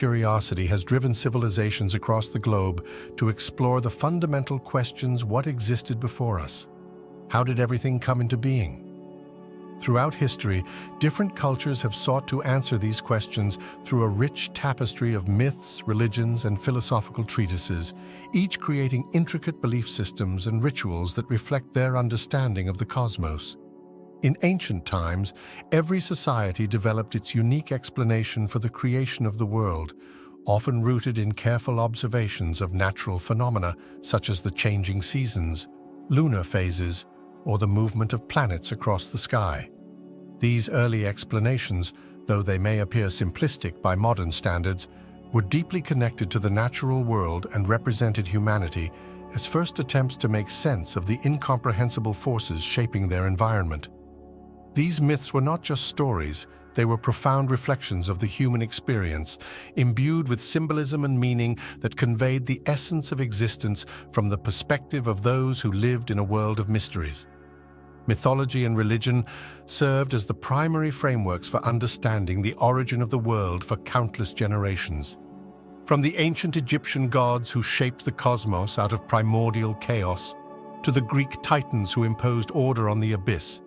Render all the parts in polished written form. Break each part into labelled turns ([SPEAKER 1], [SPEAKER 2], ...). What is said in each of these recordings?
[SPEAKER 1] Curiosity has driven civilizations across the globe to explore the fundamental questions: what existed before us? How did everything come into being? Throughout history, different cultures have sought to answer these questions through a rich tapestry of myths, religions, and philosophical treatises, each creating intricate belief systems and rituals that reflect their understanding of the cosmos. In ancient times, every society developed its unique explanation for the creation of the world, often rooted in careful observations of natural phenomena such as the changing seasons, lunar phases, or the movement of planets across the sky. These early explanations, though they may appear simplistic by modern standards, were deeply connected to the natural world and represented humanity as first attempts to make sense of the incomprehensible forces shaping their environment. These myths were not just stories, they were profound reflections of the human experience, imbued with symbolism and meaning that conveyed the essence of existence from the perspective of those who lived in a world of mysteries. Mythology and religion served as the primary frameworks for understanding the origin of the world for countless generations. From the ancient Egyptian gods who shaped the cosmos out of primordial chaos, to the Greek titans who imposed order on the abyss,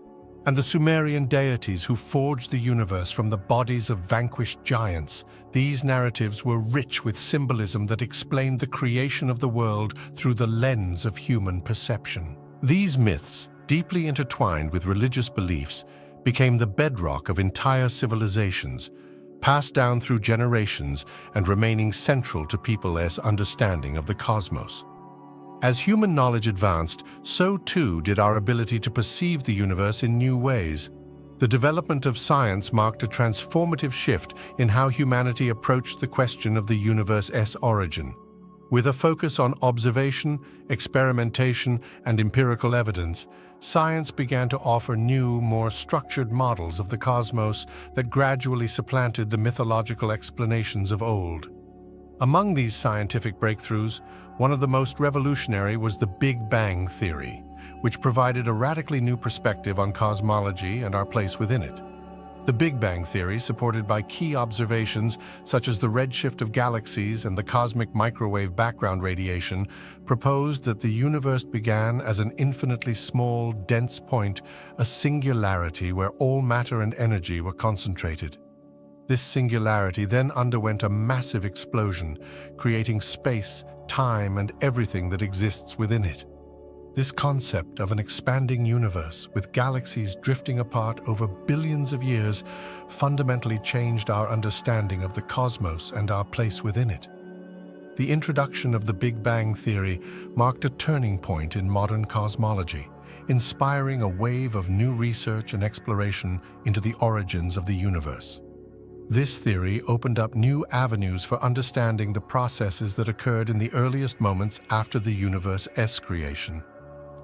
[SPEAKER 1] and the Sumerian deities who forged the universe from the bodies of vanquished giants, these narratives were rich with symbolism that explained the creation of the world through the lens of human perception. These myths, deeply intertwined with religious beliefs, became the bedrock of entire civilizations, passed down through generations and remaining central to people's understanding of the cosmos. As human knowledge advanced, so too did our ability to perceive the universe in new ways. The development of science marked a transformative shift in how humanity approached the question of the universe's origin. With a focus on observation, experimentation, and empirical evidence, science began to offer new, more structured models of the cosmos that gradually supplanted the mythological explanations of old. Among these scientific breakthroughs, one of the most revolutionary was the Big Bang Theory, which provided a radically new perspective on cosmology and our place within it. The Big Bang Theory, supported by key observations such as the redshift of galaxies and the cosmic microwave background radiation, proposed that the universe began as an infinitely small, dense point, a singularity where all matter and energy were concentrated. This singularity then underwent a massive explosion, creating space, time, and everything that exists within it. This concept of an expanding universe with galaxies drifting apart over billions of years fundamentally changed our understanding of the cosmos and our place within it. The introduction of the Big Bang Theory marked a turning point in modern cosmology, inspiring a wave of new research and exploration into the origins of the universe. This theory opened up new avenues for understanding the processes that occurred in the earliest moments after the universe's creation,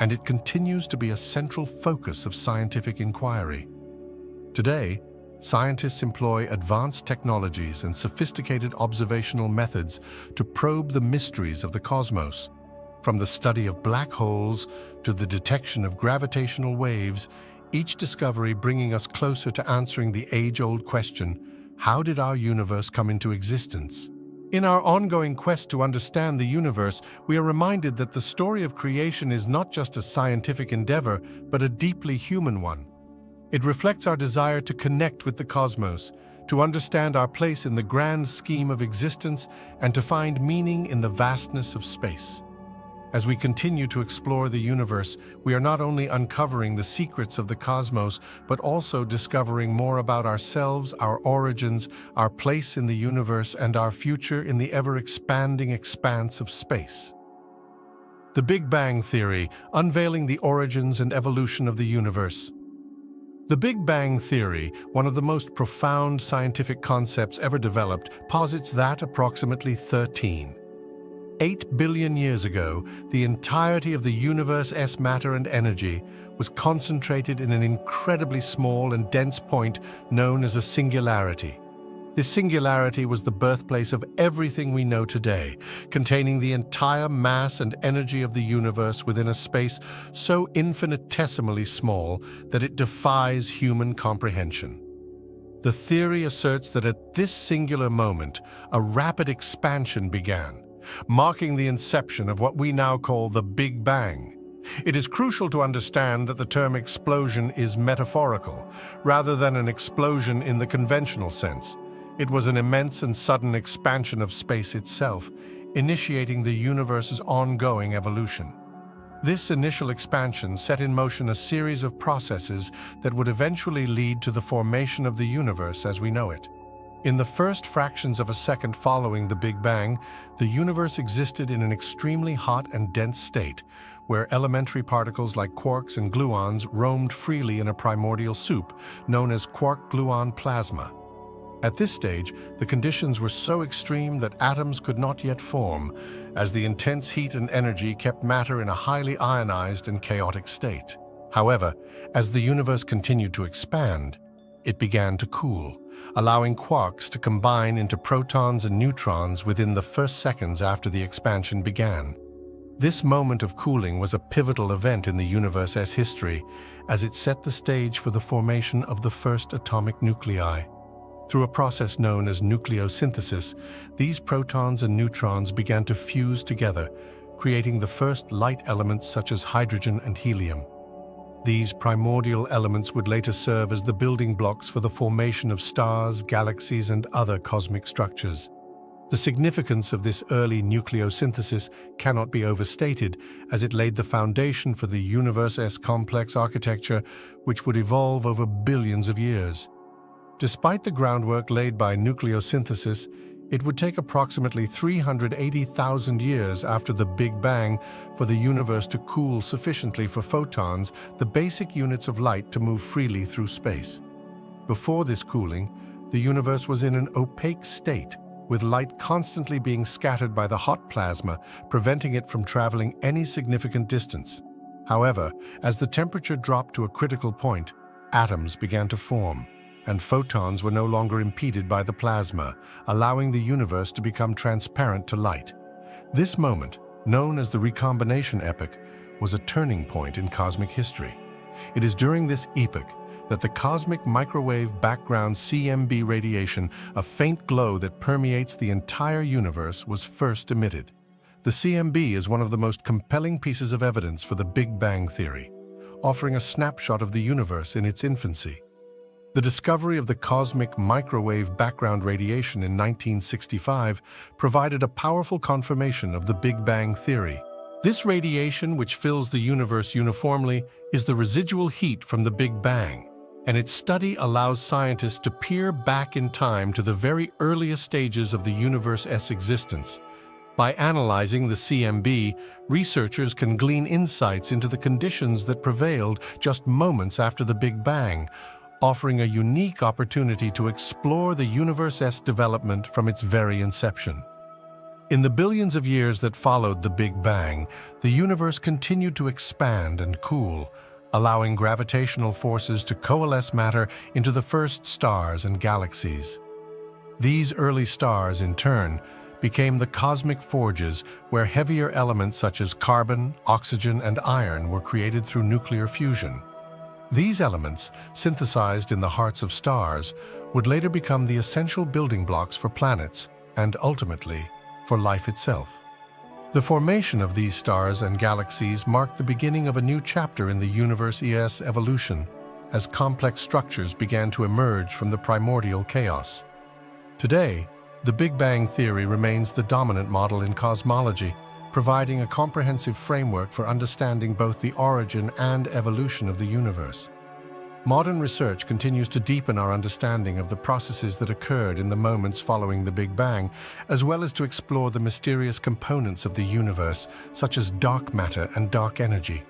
[SPEAKER 1] and it continues to be a central focus of scientific inquiry. Today, scientists employ advanced technologies and sophisticated observational methods to probe the mysteries of the cosmos. From the study of black holes to the detection of gravitational waves, each discovery bringing us closer to answering the age-old question: how did our universe come into existence? In our ongoing quest to understand the universe, we are reminded that the story of creation is not just a scientific endeavor, but a deeply human one. It reflects our desire to connect with the cosmos, to understand our place in the grand scheme of existence, and to find meaning in the vastness of space. As we continue to explore the universe, we are not only uncovering the secrets of the cosmos, but also discovering more about ourselves, our origins, our place in the universe, and our future in the ever-expanding expanse of space. The Big Bang Theory, unveiling the origins and evolution of the universe. The Big Bang Theory, one of the most profound scientific concepts ever developed, posits that approximately 8 billion years ago, the entirety of the universe's matter and energy was concentrated in an incredibly small and dense point known as a singularity. This singularity was the birthplace of everything we know today, containing the entire mass and energy of the universe within a space so infinitesimally small that it defies human comprehension. The theory asserts that at this singular moment, a rapid expansion began, marking the inception of what we now call the Big Bang. It is crucial to understand that the term explosion is metaphorical, rather than an explosion in the conventional sense. It was an immense and sudden expansion of space itself, initiating the universe's ongoing evolution. This initial expansion set in motion a series of processes that would eventually lead to the formation of the universe as we know it. In the first fractions of a second following the Big Bang, the universe existed in an extremely hot and dense state, where elementary particles like quarks and gluons roamed freely in a primordial soup known as quark-gluon plasma. At this stage, the conditions were so extreme that atoms could not yet form, as the intense heat and energy kept matter in a highly ionized and chaotic state. However, as the universe continued to expand, it began to cool, allowing quarks to combine into protons and neutrons within the first seconds after the expansion began. This moment of cooling was a pivotal event in the universe's history, as it set the stage for the formation of the first atomic nuclei. Through a process known as nucleosynthesis, these protons and neutrons began to fuse together, creating the first light elements such as hydrogen and helium. These primordial elements would later serve as the building blocks for the formation of stars, galaxies, and other cosmic structures. The significance of this early nucleosynthesis cannot be overstated, as it laid the foundation for the universe's complex architecture, which would evolve over billions of years. Despite the groundwork laid by nucleosynthesis, it would take approximately 380,000 years after the Big Bang for the universe to cool sufficiently for photons, the basic units of light, to move freely through space. Before this cooling, the universe was in an opaque state, with light constantly being scattered by the hot plasma, preventing it from traveling any significant distance. However, as the temperature dropped to a critical point, atoms began to form, and photons were no longer impeded by the plasma, allowing the universe to become transparent to light. This moment, known as the recombination epoch, was a turning point in cosmic history. It is during this epoch that the cosmic microwave background CMB radiation, a faint glow that permeates the entire universe, was first emitted. The CMB is one of the most compelling pieces of evidence for the Big Bang theory, offering a snapshot of the universe in its infancy. The discovery of the cosmic microwave background radiation in 1965 provided a powerful confirmation of the Big Bang theory. This radiation, which fills the universe uniformly, is the residual heat from the Big Bang, and its study allows scientists to peer back in time to the very earliest stages of the universe's existence. By analyzing the CMB, researchers can glean insights into the conditions that prevailed just moments after the Big Bang, offering a unique opportunity to explore the universe's development from its very inception. In the billions of years that followed the Big Bang, the universe continued to expand and cool, allowing gravitational forces to coalesce matter into the first stars and galaxies. These early stars, in turn, became the cosmic forges where heavier elements such as carbon, oxygen, and iron were created through nuclear fusion. These elements, synthesized in the hearts of stars, would later become the essential building blocks for planets and, ultimately, for life itself. The formation of these stars and galaxies marked the beginning of a new chapter in the universe's evolution, as complex structures began to emerge from the primordial chaos. Today, the Big Bang theory remains the dominant model in cosmology, providing a comprehensive framework for understanding both the origin and evolution of the universe. Modern research continues to deepen our understanding of the processes that occurred in the moments following the Big Bang, as well as to explore the mysterious components of the universe, such as dark matter and dark energy.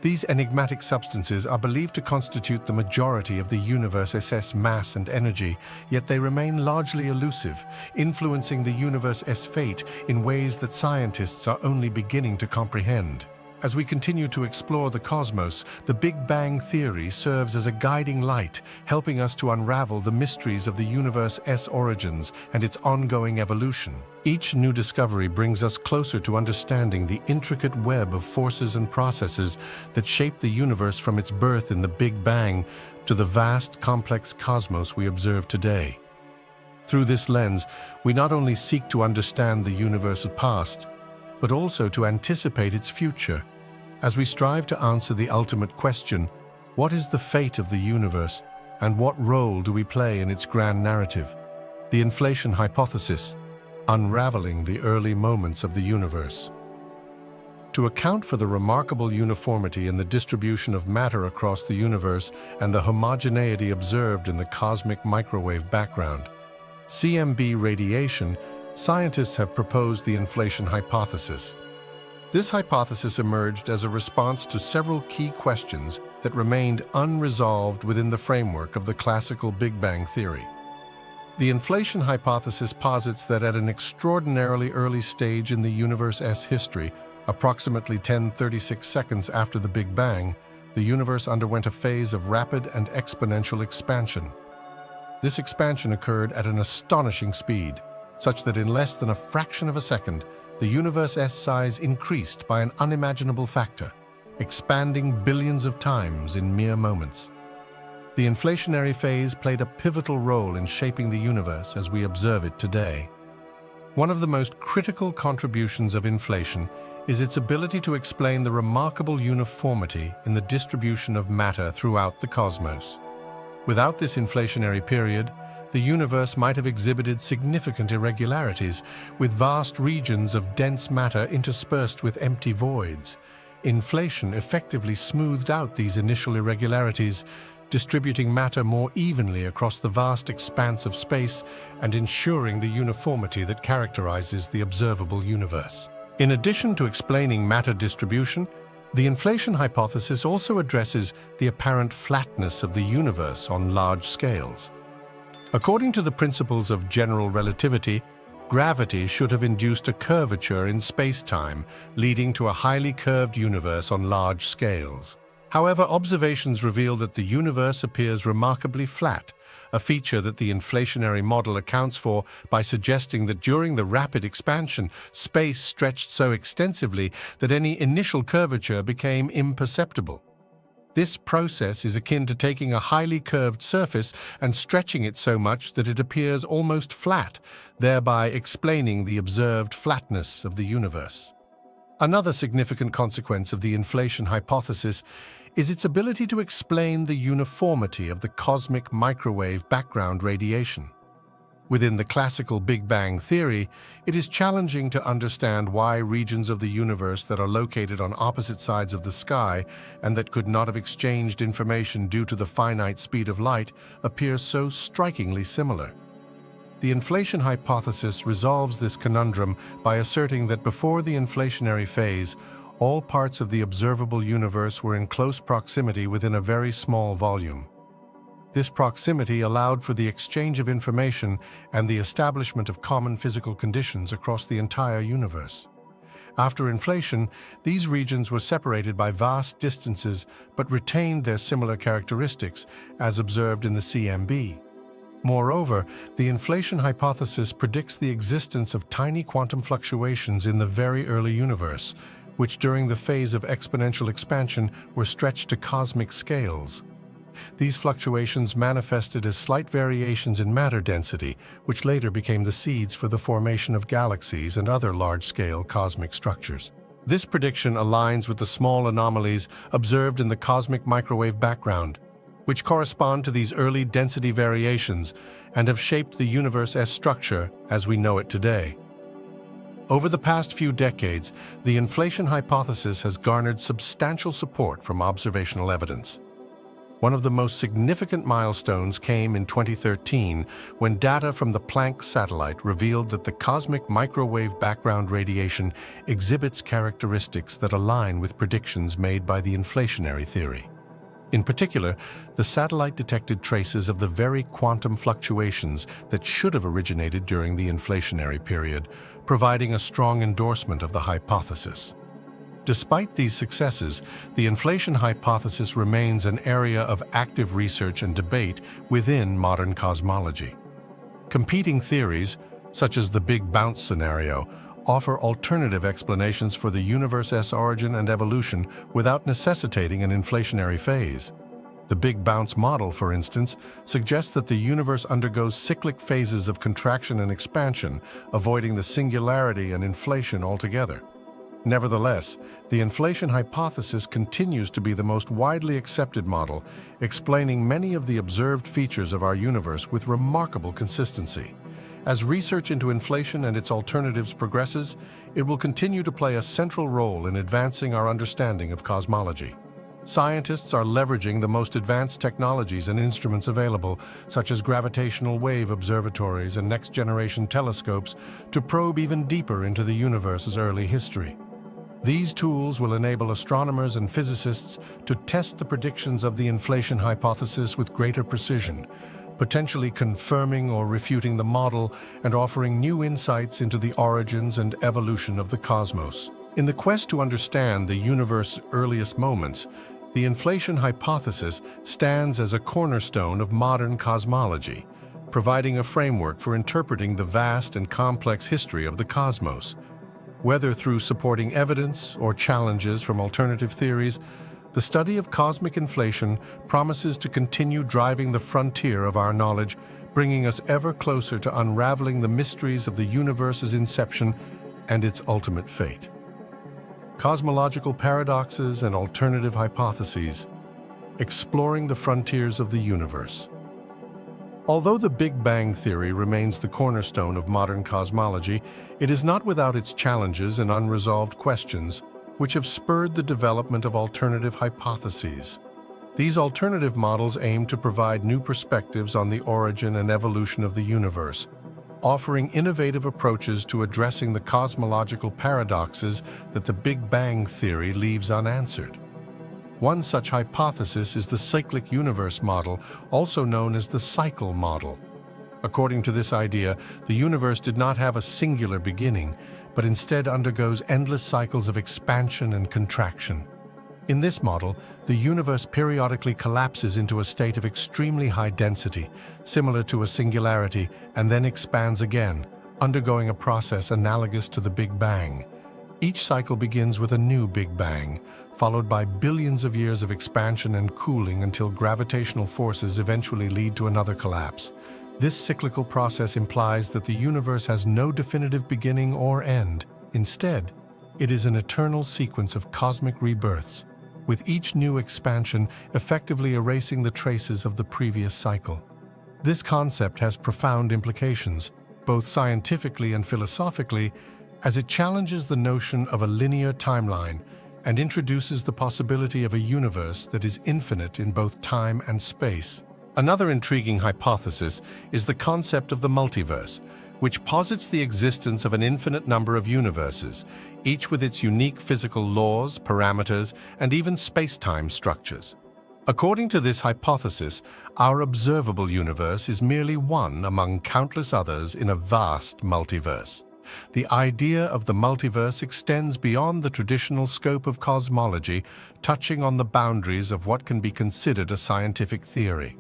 [SPEAKER 1] These enigmatic substances are believed to constitute the majority of the universe's mass and energy, yet they remain largely elusive, influencing the universe's fate in ways that scientists are only beginning to comprehend. As we continue to explore the cosmos, the Big Bang theory serves as a guiding light, helping us to unravel the mysteries of the universe's origins and its ongoing evolution. Each new discovery brings us closer to understanding the intricate web of forces and processes that shape the universe from its birth in the Big Bang to the vast, complex cosmos we observe today. Through this lens, we not only seek to understand the universe's past, but also to anticipate its future, as we strive to answer the ultimate question: what is the fate of the universe, and what role do we play in its grand narrative? The inflation hypothesis, unraveling the early moments of the universe. To account for the remarkable uniformity in the distribution of matter across the universe and the homogeneity observed in the cosmic microwave background, CMB radiation, scientists have proposed the inflation hypothesis. This hypothesis emerged as a response to several key questions that remained unresolved within the framework of the classical Big Bang theory. The inflation hypothesis posits that at an extraordinarily early stage in the universe's history, approximately 1036 seconds after the Big Bang, the universe underwent a phase of rapid and exponential expansion. This expansion occurred at an astonishing speed, such that in less than a fraction of a second, the universe's size increased by an unimaginable factor, expanding billions of times in mere moments. The inflationary phase played a pivotal role in shaping the universe as we observe it today. One of the most critical contributions of inflation is its ability to explain the remarkable uniformity in the distribution of matter throughout the cosmos. Without this inflationary period, the universe might have exhibited significant irregularities, with vast regions of dense matter interspersed with empty voids. Inflation effectively smoothed out these initial irregularities, distributing matter more evenly across the vast expanse of space and ensuring the uniformity that characterizes the observable universe. In addition to explaining matter distribution, the inflation hypothesis also addresses the apparent flatness of the universe on large scales. According to the principles of general relativity, gravity should have induced a curvature in space-time, leading to a highly curved universe on large scales. However, observations reveal that the universe appears remarkably flat, a feature that the inflationary model accounts for by suggesting that during the rapid expansion, space stretched so extensively that any initial curvature became imperceptible. This process is akin to taking a highly curved surface and stretching it so much that it appears almost flat, thereby explaining the observed flatness of the universe. Another significant consequence of the inflation hypothesis is its ability to explain the uniformity of the cosmic microwave background radiation. Within the classical Big Bang theory, it is challenging to understand why regions of the universe that are located on opposite sides of the sky and that could not have exchanged information due to the finite speed of light appear so strikingly similar. The inflation hypothesis resolves this conundrum by asserting that before the inflationary phase, all parts of the observable universe were in close proximity within a very small volume. This proximity allowed for the exchange of information and the establishment of common physical conditions across the entire universe. After inflation, these regions were separated by vast distances but retained their similar characteristics, as observed in the CMB. Moreover, the inflation hypothesis predicts the existence of tiny quantum fluctuations in the very early universe, which during the phase of exponential expansion were stretched to cosmic scales. These fluctuations manifested as slight variations in matter density, which later became the seeds for the formation of galaxies and other large-scale cosmic structures. This prediction aligns with the small anomalies observed in the cosmic microwave background, which correspond to these early density variations and have shaped the universe's structure as we know it today. Over the past few decades, the inflation hypothesis has garnered substantial support from observational evidence. One of the most significant milestones came in 2013 when data from the Planck satellite revealed that the cosmic microwave background radiation exhibits characteristics that align with predictions made by the inflationary theory. In particular, the satellite detected traces of the very quantum fluctuations that should have originated during the inflationary period, providing a strong endorsement of the hypothesis. Despite these successes, the inflation hypothesis remains an area of active research and debate within modern cosmology. Competing theories, such as the Big Bounce scenario, offer alternative explanations for the universe's origin and evolution without necessitating an inflationary phase. The Big Bounce model, for instance, suggests that the universe undergoes cyclic phases of contraction and expansion, avoiding the singularity and inflation altogether. Nevertheless, the inflation hypothesis continues to be the most widely accepted model, explaining many of the observed features of our universe with remarkable consistency. As research into inflation and its alternatives progresses, it will continue to play a central role in advancing our understanding of cosmology. Scientists are leveraging the most advanced technologies and instruments available, such as gravitational wave observatories and next-generation telescopes, to probe even deeper into the universe's early history. These tools will enable astronomers and physicists to test the predictions of the inflation hypothesis with greater precision, potentially confirming or refuting the model and offering new insights into the origins and evolution of the cosmos. In the quest to understand the universe's earliest moments, the inflation hypothesis stands as a cornerstone of modern cosmology, providing a framework for interpreting the vast and complex history of the cosmos. Whether through supporting evidence or challenges from alternative theories, the study of cosmic inflation promises to continue driving the frontier of our knowledge, bringing us ever closer to unraveling the mysteries of the universe's inception and its ultimate fate. Cosmological paradoxes and alternative hypotheses, exploring the frontiers of the universe. Although the Big Bang Theory remains the cornerstone of modern cosmology, it is not without its challenges and unresolved questions, which have spurred the development of alternative hypotheses. These alternative models aim to provide new perspectives on the origin and evolution of the universe, offering innovative approaches to addressing the cosmological paradoxes that the Big Bang Theory leaves unanswered. One such hypothesis is the cyclic universe model, also known as the cycle model. According to this idea, the universe did not have a singular beginning, but instead undergoes endless cycles of expansion and contraction. In this model, the universe periodically collapses into a state of extremely high density, similar to a singularity, and then expands again, undergoing a process analogous to the Big Bang. Each cycle begins with a new Big Bang, followed by billions of years of expansion and cooling until gravitational forces eventually lead to another collapse. This cyclical process implies that the universe has no definitive beginning or end. Instead, it is an eternal sequence of cosmic rebirths, with each new expansion effectively erasing the traces of the previous cycle. This concept has profound implications, both scientifically and philosophically, as it challenges the notion of a linear timeline and introduces the possibility of a universe that is infinite in both time and space. Another intriguing hypothesis is the concept of the multiverse, which posits the existence of an infinite number of universes, each with its unique physical laws, parameters, and even space-time structures. According to this hypothesis, our observable universe is merely one among countless others in a vast multiverse. The idea of the multiverse extends beyond the traditional scope of cosmology, touching on the boundaries of what can be considered a scientific theory.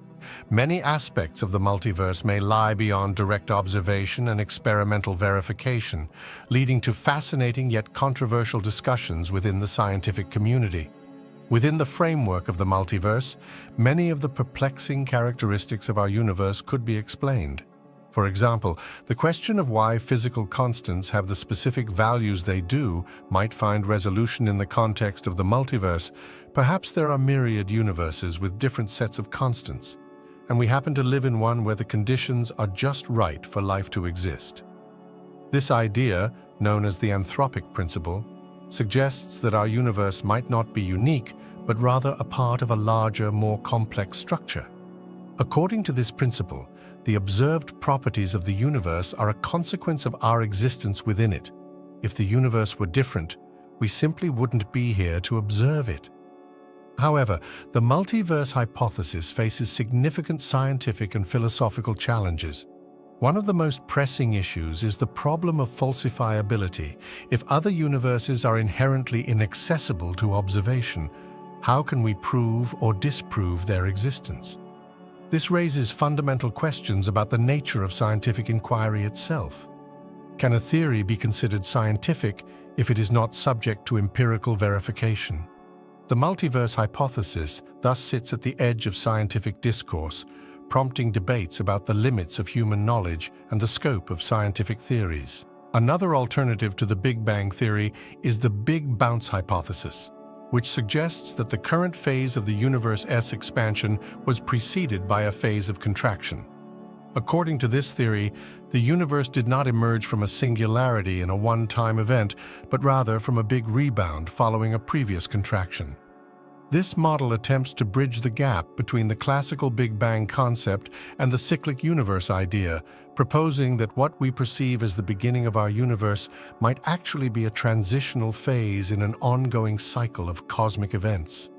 [SPEAKER 1] Many aspects of the multiverse may lie beyond direct observation and experimental verification, leading to fascinating yet controversial discussions within the scientific community. Within the framework of the multiverse, many of the perplexing characteristics of our universe could be explained. For example, the question of why physical constants have the specific values they do might find resolution in the context of the multiverse. Perhaps there are myriad universes with different sets of constants, and we happen to live in one where the conditions are just right for life to exist. This idea, known as the anthropic principle, suggests that our universe might not be unique, but rather a part of a larger, more complex structure. According to this principle, the observed properties of the universe are a consequence of our existence within it. If the universe were different, we simply wouldn't be here to observe it. However, the multiverse hypothesis faces significant scientific and philosophical challenges. One of the most pressing issues is the problem of falsifiability. If other universes are inherently inaccessible to observation, how can we prove or disprove their existence? This raises fundamental questions about the nature of scientific inquiry itself. Can a theory be considered scientific if it is not subject to empirical verification? The multiverse hypothesis thus sits at the edge of scientific discourse, prompting debates about the limits of human knowledge and the scope of scientific theories. Another alternative to the Big Bang theory is the Big Bounce hypothesis, which suggests that the current phase of the universe's expansion was preceded by a phase of contraction. According to this theory, the universe did not emerge from a singularity in a one-time event, but rather from a big rebound following a previous contraction. This model attempts to bridge the gap between the classical Big Bang concept and the cyclic universe idea, proposing that what we perceive as the beginning of our universe might actually be a transitional phase in an ongoing cycle of cosmic events.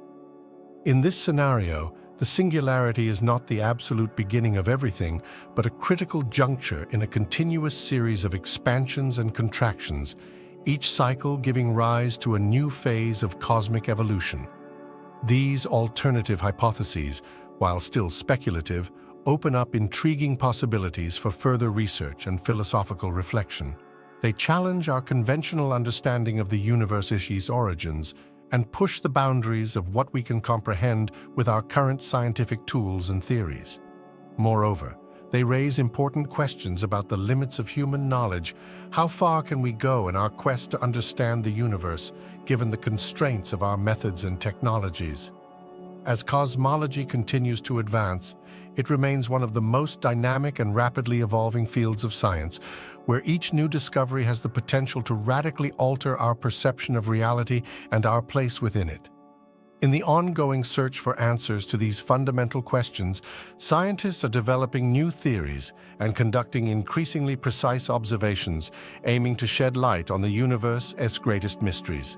[SPEAKER 1] In this scenario, the singularity is not the absolute beginning of everything, but a critical juncture in a continuous series of expansions and contractions, each cycle giving rise to a new phase of cosmic evolution. These alternative hypotheses, while still speculative, open up intriguing possibilities for further research and philosophical reflection. They challenge our conventional understanding of the universe's origins and push the boundaries of what we can comprehend with our current scientific tools and theories. Moreover, they raise important questions about the limits of human knowledge. How far can we go in our quest to understand the universe, given the constraints of our methods and technologies? As cosmology continues to advance, it remains one of the most dynamic and rapidly evolving fields of science, where each new discovery has the potential to radically alter our perception of reality and our place within it. In the ongoing search for answers to these fundamental questions, scientists are developing new theories and conducting increasingly precise observations, aiming to shed light on the universe's greatest mysteries.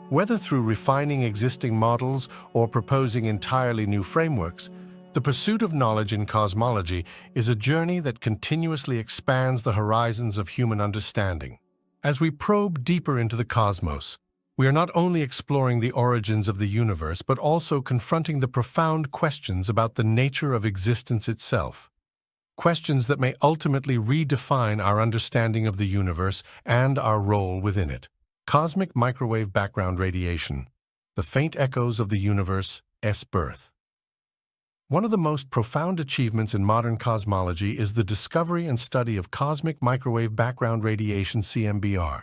[SPEAKER 1] Whether through refining existing models or proposing entirely new frameworks, the pursuit of knowledge in cosmology is a journey that continuously expands the horizons of human understanding. As we probe deeper into the cosmos, we are not only exploring the origins of the universe, but also confronting the profound questions about the nature of existence itself. Questions that may ultimately redefine our understanding of the universe and our role within it. Cosmic microwave background radiation, the faint echoes of the universe's birth. One of the most profound achievements in modern cosmology is the discovery and study of cosmic microwave background radiation (CMBR).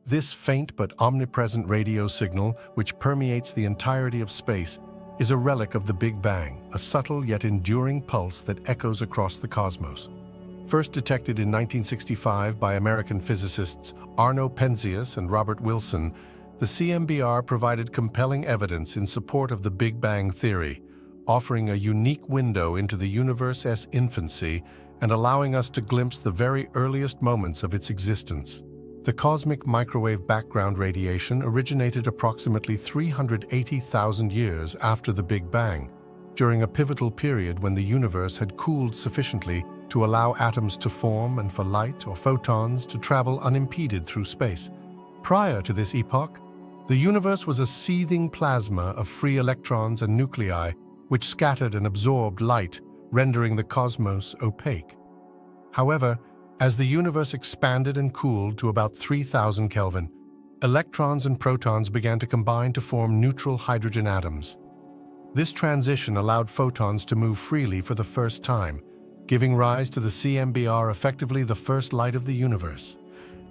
[SPEAKER 1] This faint but omnipresent radio signal, which permeates the entirety of space, is a relic of the Big Bang, a subtle yet enduring pulse that echoes across the cosmos. First detected in 1965 by American physicists Arno Penzias and Robert Wilson, the CMBR provided compelling evidence in support of the Big Bang theory, offering a unique window into the universe's infancy and allowing us to glimpse the very earliest moments of its existence. The cosmic microwave background radiation originated approximately 380,000 years after the Big Bang, during a pivotal period when the universe had cooled sufficiently to allow atoms to form and for light or photons to travel unimpeded through space. Prior to this epoch, the universe was a seething plasma of free electrons and nuclei which scattered and absorbed light, rendering the cosmos opaque. However, as the universe expanded and cooled to about 3000 Kelvin, electrons and protons began to combine to form neutral hydrogen atoms. This transition allowed photons to move freely for the first time, giving rise to the CMBR, effectively the first light of the universe.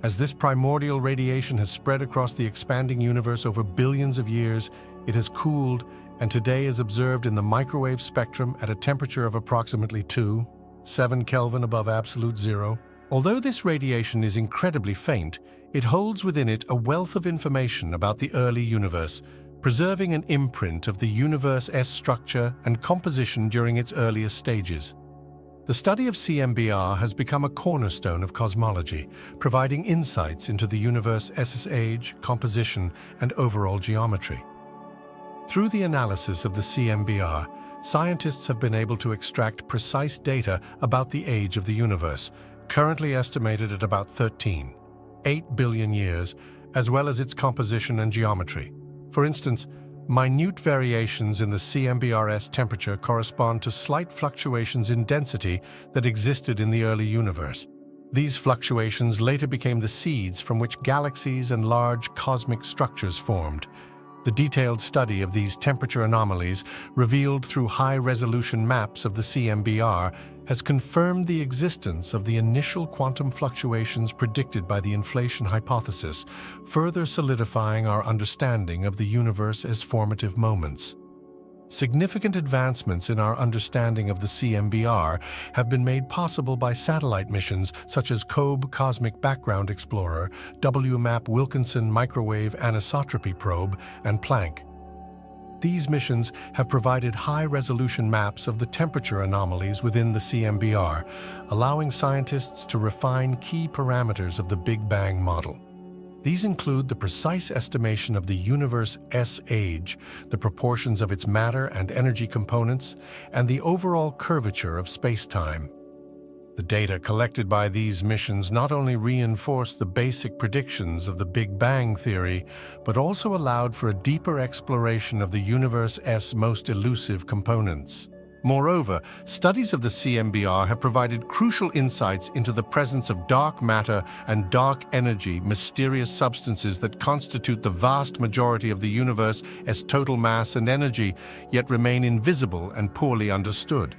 [SPEAKER 1] As this primordial radiation has spread across the expanding universe over billions of years, it has cooled and today is observed in the microwave spectrum at a temperature of approximately 2.7 Kelvin above absolute zero. Although this radiation is incredibly faint, it holds within it a wealth of information about the early universe, preserving an imprint of the universe's structure and composition during its earliest stages. The study of CMBR has become a cornerstone of cosmology, providing insights into the universe's age, composition, and overall geometry. Through the analysis of the CMBR, scientists have been able to extract precise data about the age of the universe, currently estimated at about 13.8 billion years, as well as its composition and geometry. For instance, minute variations in the CMBR's temperature correspond to slight fluctuations in density that existed in the early universe. These fluctuations later became the seeds from which galaxies and large cosmic structures formed. The detailed study of these temperature anomalies, revealed through high-resolution maps of the CMBR, has confirmed the existence of the initial quantum fluctuations predicted by the inflation hypothesis, further solidifying our understanding of the universe as formative moments. Significant advancements in our understanding of the CMBR have been made possible by satellite missions such as COBE Cosmic Background Explorer, WMAP Wilkinson Microwave Anisotropy Probe, and Planck. These missions have provided high-resolution maps of the temperature anomalies within the CMBR, allowing scientists to refine key parameters of the Big Bang model. These include the precise estimation of the universe's age, the proportions of its matter and energy components, and the overall curvature of space-time. The data collected by these missions not only reinforced the basic predictions of the Big Bang theory, but also allowed for a deeper exploration of the universe's most elusive components. Moreover, studies of the CMBR have provided crucial insights into the presence of dark matter and dark energy, mysterious substances that constitute the vast majority of the universe's total mass and energy, yet remain invisible and poorly understood.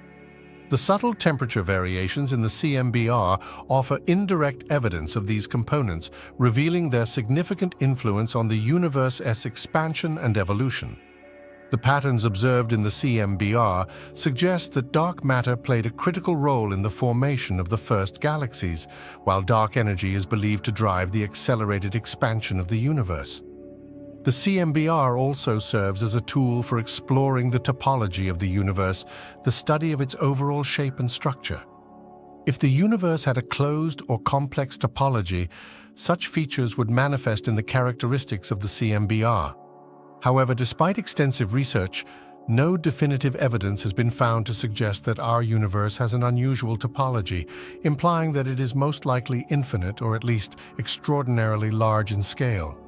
[SPEAKER 1] The subtle temperature variations in the CMBR offer indirect evidence of these components, revealing their significant influence on the universe's expansion and evolution. The patterns observed in the CMBR suggest that dark matter played a critical role in the formation of the first galaxies, while dark energy is believed to drive the accelerated expansion of the universe. The CMBR also serves as a tool for exploring the topology of the universe, the study of its overall shape and structure. If the universe had a closed or complex topology, such features would manifest in the characteristics of the CMBR. However, despite extensive research, no definitive evidence has been found to suggest that our universe has an unusual topology, implying that it is most likely infinite or at least extraordinarily large in scale.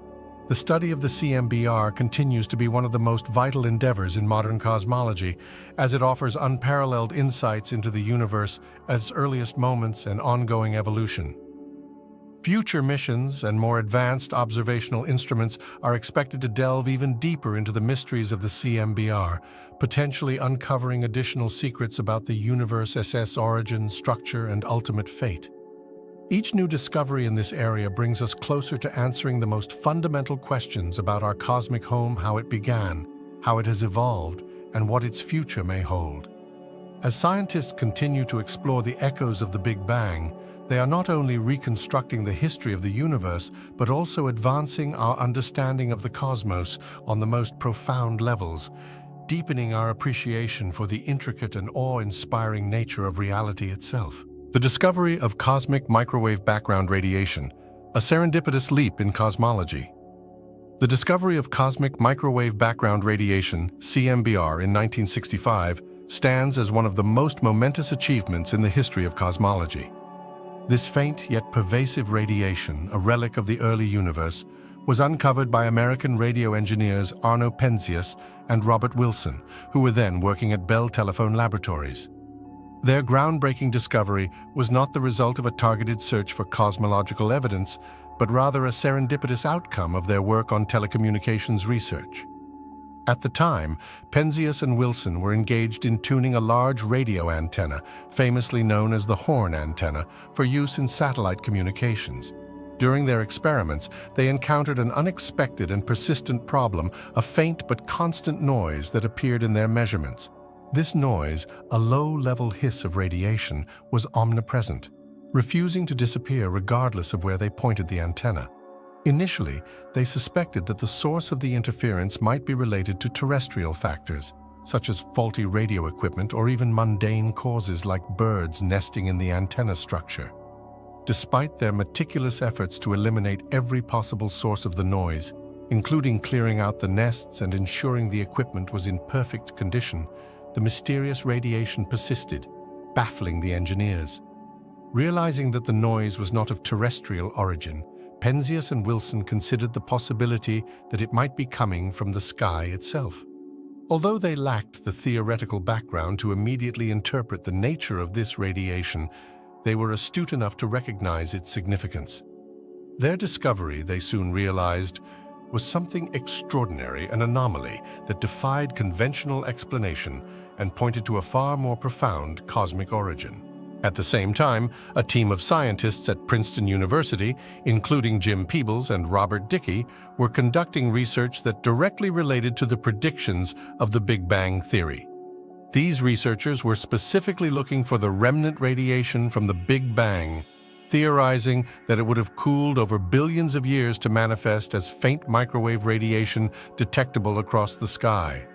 [SPEAKER 1] The study of the CMBR continues to be one of the most vital endeavors in modern cosmology, as it offers unparalleled insights into the universe at its earliest moments and ongoing evolution. Future missions and more advanced observational instruments are expected to delve even deeper into the mysteries of the CMBR, potentially uncovering additional secrets about the universe's origin, structure, and ultimate fate. Each new discovery in this area brings us closer to answering the most fundamental questions about our cosmic home: how it began, how it has evolved, and what its future may hold. As scientists continue to explore the echoes of the Big Bang, they are not only reconstructing the history of the universe, but also advancing our understanding of the cosmos on the most profound levels, deepening our appreciation for the intricate and awe-inspiring nature of reality itself. The discovery of cosmic microwave background radiation, a serendipitous leap in cosmology. The discovery of cosmic microwave background radiation, CMBR, in 1965 stands as one of the most momentous achievements in the history of cosmology. This faint yet pervasive radiation, a relic of the early universe, was uncovered by American radio engineers Arno Penzias and Robert Wilson, who were then working at Bell Telephone Laboratories. Their groundbreaking discovery was not the result of a targeted search for cosmological evidence, but rather a serendipitous outcome of their work on telecommunications research. At the time, Penzias and Wilson were engaged in tuning a large radio antenna, famously known as the Horn antenna, for use in satellite communications. During their experiments, they encountered an unexpected and persistent problem, a faint but constant noise that appeared in their measurements. This noise, a low-level hiss of radiation, was omnipresent, refusing to disappear regardless of where they pointed the antenna. Initially, they suspected that the source of the interference might be related to terrestrial factors, such as faulty radio equipment or even mundane causes like birds nesting in the antenna structure. Despite their meticulous efforts to eliminate every possible source of the noise, including clearing out the nests and ensuring the equipment was in perfect condition, the mysterious radiation persisted, baffling the engineers. Realizing that the noise was not of terrestrial origin, Penzias and Wilson considered the possibility that it might be coming from the sky itself. Although they lacked the theoretical background to immediately interpret the nature of this radiation, they were astute enough to recognize its significance. Their discovery, they soon realized, was something extraordinary, an anomaly that defied conventional explanation and pointed to a far more profound cosmic origin. At the same time, a team of scientists at Princeton University, including Jim Peebles and Robert Dicke, were conducting research that directly related to the predictions of the Big Bang theory. These researchers were specifically looking for the remnant radiation from the Big Bang, theorizing that it would have cooled over billions of years to manifest as faint microwave radiation detectable across the sky.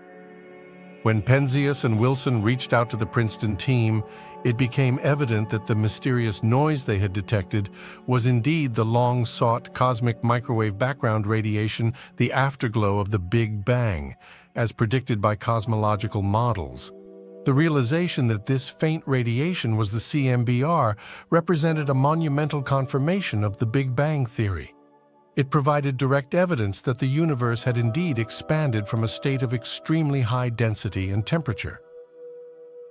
[SPEAKER 1] When Penzias and Wilson reached out to the Princeton team, it became evident that the mysterious noise they had detected was indeed the long-sought cosmic microwave background radiation, the afterglow of the Big Bang, as predicted by cosmological models. The realization that this faint radiation was the CMBR represented a monumental confirmation of the Big Bang theory. It provided direct evidence that the universe had indeed expanded from a state of extremely high density and temperature.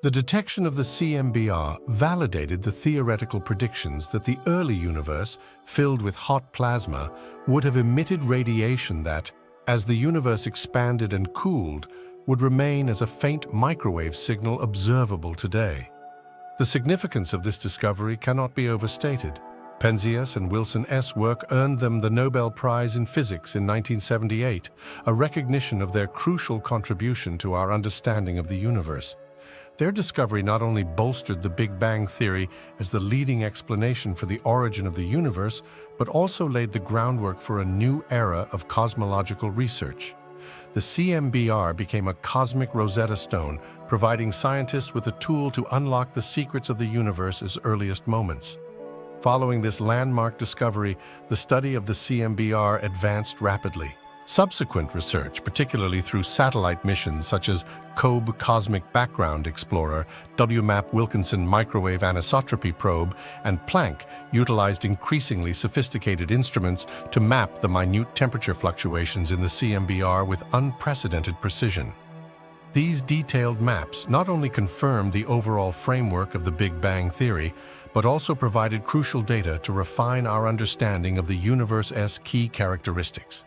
[SPEAKER 1] The detection of the CMBR validated the theoretical predictions that the early universe, filled with hot plasma, would have emitted radiation that, as the universe expanded and cooled, would remain as a faint microwave signal observable today. The significance of this discovery cannot be overstated. Penzias and Wilson's work earned them the Nobel Prize in Physics in 1978, a recognition of their crucial contribution to our understanding of the universe. Their discovery not only bolstered the Big Bang theory as the leading explanation for the origin of the universe, but also laid the groundwork for a new era of cosmological research. The CMBR became a cosmic Rosetta Stone, providing scientists with a tool to unlock the secrets of the universe's earliest moments. Following this landmark discovery, the study of the CMBR advanced rapidly. Subsequent research, particularly through satellite missions such as COBE Cosmic Background Explorer, WMAP Wilkinson Microwave Anisotropy Probe, and Planck, utilized increasingly sophisticated instruments to map the minute temperature fluctuations in the CMBR with unprecedented precision. These detailed maps not only confirmed the overall framework of the Big Bang theory, but also provided crucial data to refine our understanding of the universe's key characteristics.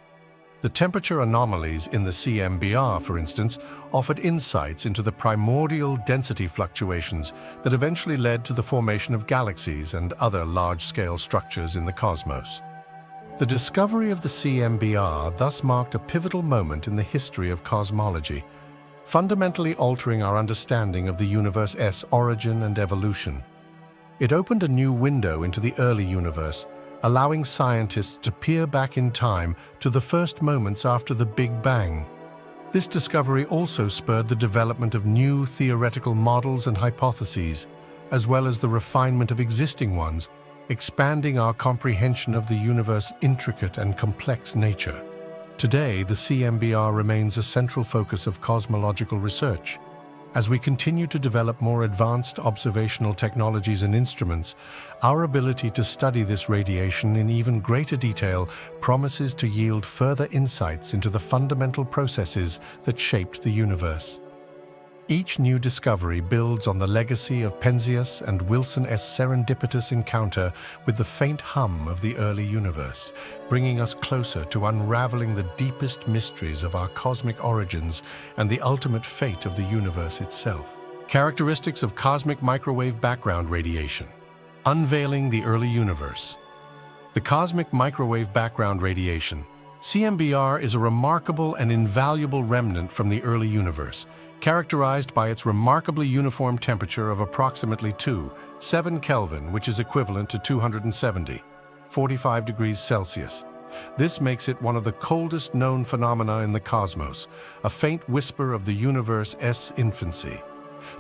[SPEAKER 1] The temperature anomalies in the CMBR, for instance, offered insights into the primordial density fluctuations that eventually led to the formation of galaxies and other large-scale structures in the cosmos. The discovery of the CMBR thus marked a pivotal moment in the history of cosmology, fundamentally altering our understanding of the universe's origin and evolution. It opened a new window into the early universe, allowing scientists to peer back in time to the first moments after the Big Bang. This discovery also spurred the development of new theoretical models and hypotheses, as well as the refinement of existing ones, expanding our comprehension of the universe's intricate and complex nature. Today, the CMBR remains a central focus of cosmological research. As we continue to develop more advanced observational technologies and instruments, our ability to study this radiation in even greater detail promises to yield further insights into the fundamental processes that shaped the universe. Each new discovery builds on the legacy of Penzias and Wilson's serendipitous encounter with the faint hum of the early universe, bringing us closer to unraveling the deepest mysteries of our cosmic origins and the ultimate fate of the universe itself. Characteristics of cosmic microwave background radiation. Unveiling the early universe. The cosmic microwave background radiation, CMBR, is a remarkable and invaluable remnant from the early universe, characterized by its remarkably uniform temperature of approximately 7 Kelvin, which is equivalent to 245 degrees Celsius. This makes it one of the coldest known phenomena in the cosmos, a faint whisper of the universe's infancy.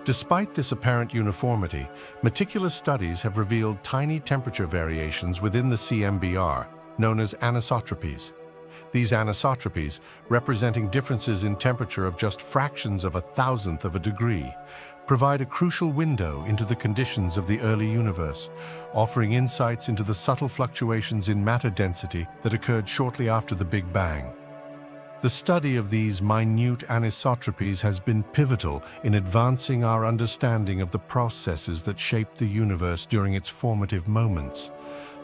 [SPEAKER 1] Despite this apparent uniformity, meticulous studies have revealed tiny temperature variations within the CMBR, known as anisotropies. These anisotropies, representing differences in temperature of just fractions of a thousandth of a degree, provide a crucial window into the conditions of the early universe, offering insights into the subtle fluctuations in matter density that occurred shortly after the Big Bang. The study of these minute anisotropies has been pivotal in advancing our understanding of the processes that shaped the universe during its formative moments.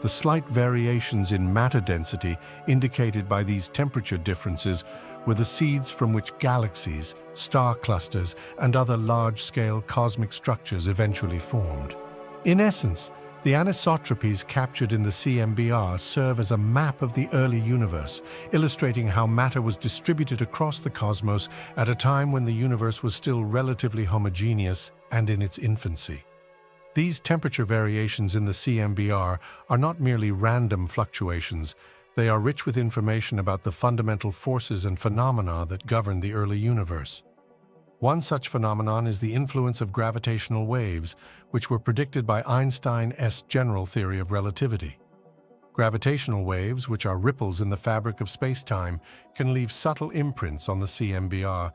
[SPEAKER 1] The slight variations in matter density indicated by these temperature differences were the seeds from which galaxies, star clusters, and other large-scale cosmic structures eventually formed. In essence, the anisotropies captured in the CMBR serve as a map of the early universe, illustrating how matter was distributed across the cosmos at a time when the universe was still relatively homogeneous and in its infancy. These temperature variations in the CMBR are not merely random fluctuations. They are rich with information about the fundamental forces and phenomena that govern the early universe. One such phenomenon is the influence of gravitational waves, which were predicted by Einstein's general theory of relativity. Gravitational waves, which are ripples in the fabric of space-time, can leave subtle imprints on the CMBR,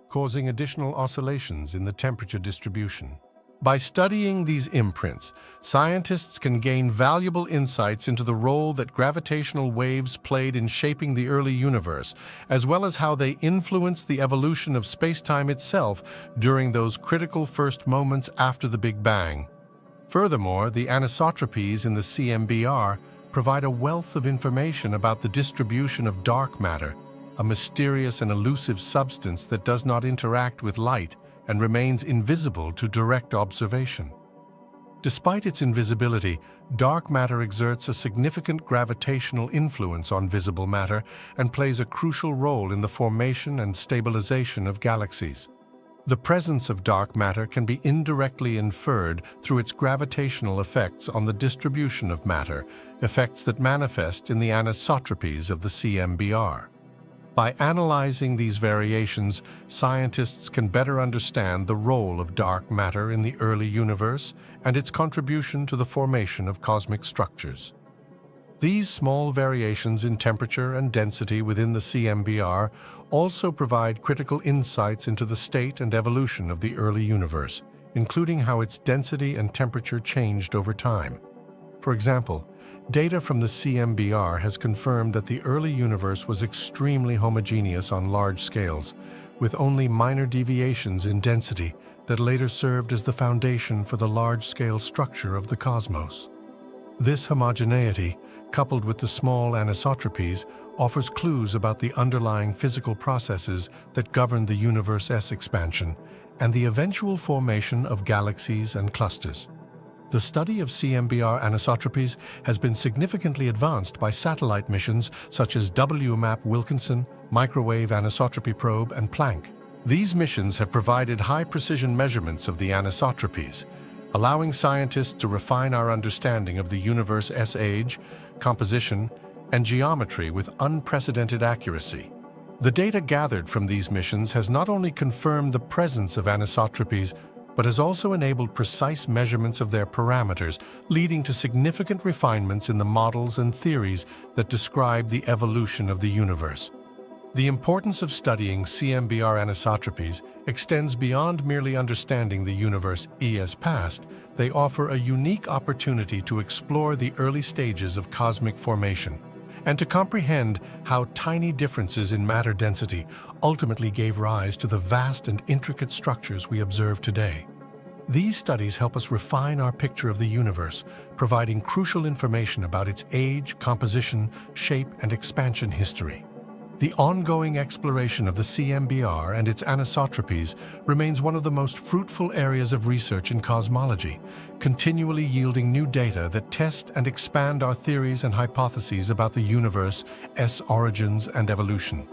[SPEAKER 1] causing additional oscillations in the temperature distribution. By studying these imprints, scientists can gain valuable insights into the role that gravitational waves played in shaping the early universe, as well as how they influenced the evolution of space-time itself during those critical first moments after the Big Bang. Furthermore, the anisotropies in the CMBR provide a wealth of information about the distribution of dark matter, a mysterious and elusive substance that does not interact with light and remains invisible to direct observation. Despite its invisibility, dark matter exerts a significant gravitational influence on visible matter and plays a crucial role in the formation and stabilization of galaxies. The presence of dark matter can be indirectly inferred through its gravitational effects on the distribution of matter, effects that manifest in the anisotropies of the CMBR. By analyzing these variations, scientists can better understand the role of dark matter in the early universe and its contribution to the formation of cosmic structures. These small variations in temperature and density within the CMBR also provide critical insights into the state and evolution of the early universe, including how its density and temperature changed over time. For example, data from the CMBR has confirmed that the early universe was extremely homogeneous on large scales, with only minor deviations in density that later served as the foundation for the large-scale structure of the cosmos. This homogeneity, coupled with the small anisotropies, offers clues about the underlying physical processes that govern the universe's expansion and the eventual formation of galaxies and clusters. The study of CMBR anisotropies has been significantly advanced by satellite missions such as WMAP Wilkinson, Microwave Anisotropy Probe, and Planck. These missions have provided high-precision measurements of the anisotropies, allowing scientists to refine our understanding of the universe's age, composition, and geometry with unprecedented accuracy. The data gathered from these missions has not only confirmed the presence of anisotropies, but has also enabled precise measurements of their parameters, leading to significant refinements in the models and theories that describe the evolution of the universe. The importance of studying CMBR anisotropies extends beyond merely understanding the universe's past. They offer a unique opportunity to explore the early stages of cosmic formation and to comprehend how tiny differences in matter density ultimately gave rise to the vast and intricate structures we observe today. These studies help us refine our picture of the universe, providing crucial information about its age, composition, shape, and expansion history. The ongoing exploration of the CMBR and its anisotropies remains one of the most fruitful areas of research in cosmology, continually yielding new data that test and expand our theories and hypotheses about the universe's origins and evolution.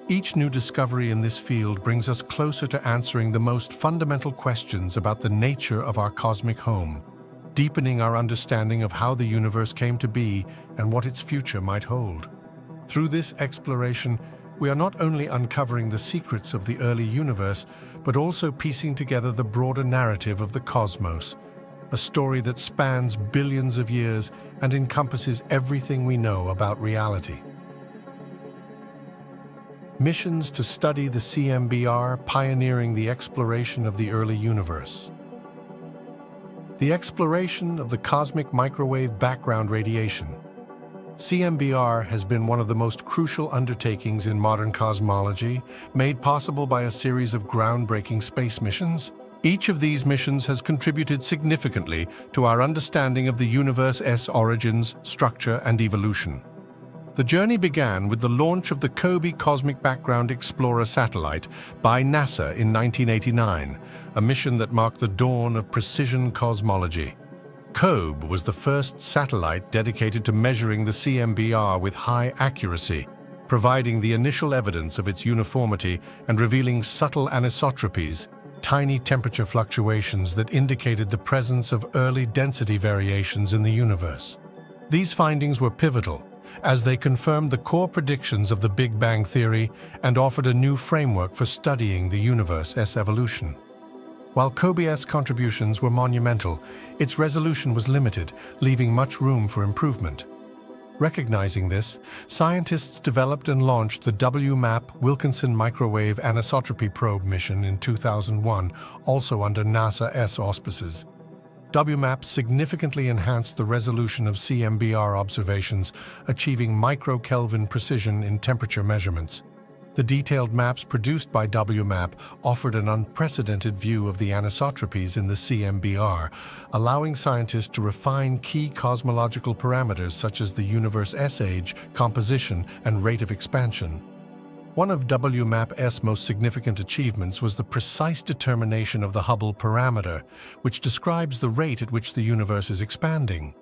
[SPEAKER 1] Each new discovery in this field brings us closer to answering the most fundamental questions about the nature of our cosmic home, deepening our understanding of how the universe came to be and what its future might hold. Through this exploration, we are not only uncovering the secrets of the early universe, but also piecing together the broader narrative of the cosmos, a story that spans billions of years and encompasses everything we know about reality. Missions to study the CMBR pioneering the exploration of the early universe. The exploration of the cosmic microwave background radiation. CMBR has been one of the most crucial undertakings in modern cosmology, made possible by a series of groundbreaking space missions. Each of these missions has contributed significantly to our understanding of the universe's origins, structure, and evolution. The journey began with the launch of the COBE Cosmic Background Explorer satellite by NASA in 1989, a mission that marked the dawn of precision cosmology. COBE was the first satellite dedicated to measuring the CMBR with high accuracy, providing the initial evidence of its uniformity and revealing subtle anisotropies, tiny temperature fluctuations that indicated the presence of early density variations in the universe. These findings were pivotal, as they confirmed the core predictions of the Big Bang Theory and offered a new framework for studying the universe's evolution. While COBE's contributions were monumental, its resolution was limited, leaving much room for improvement. Recognizing this, scientists developed and launched the WMAP Wilkinson Microwave Anisotropy Probe mission in 2001, also under NASA's auspices. WMAP significantly enhanced the resolution of CMBR observations, achieving microkelvin precision in temperature measurements. The detailed maps produced by WMAP offered an unprecedented view of the anisotropies in the CMBR, allowing scientists to refine key cosmological parameters such as the universe's age, composition, and rate of expansion. One of WMAP's most significant achievements was the precise determination of the Hubble parameter, which describes the rate at which the universe is expanding.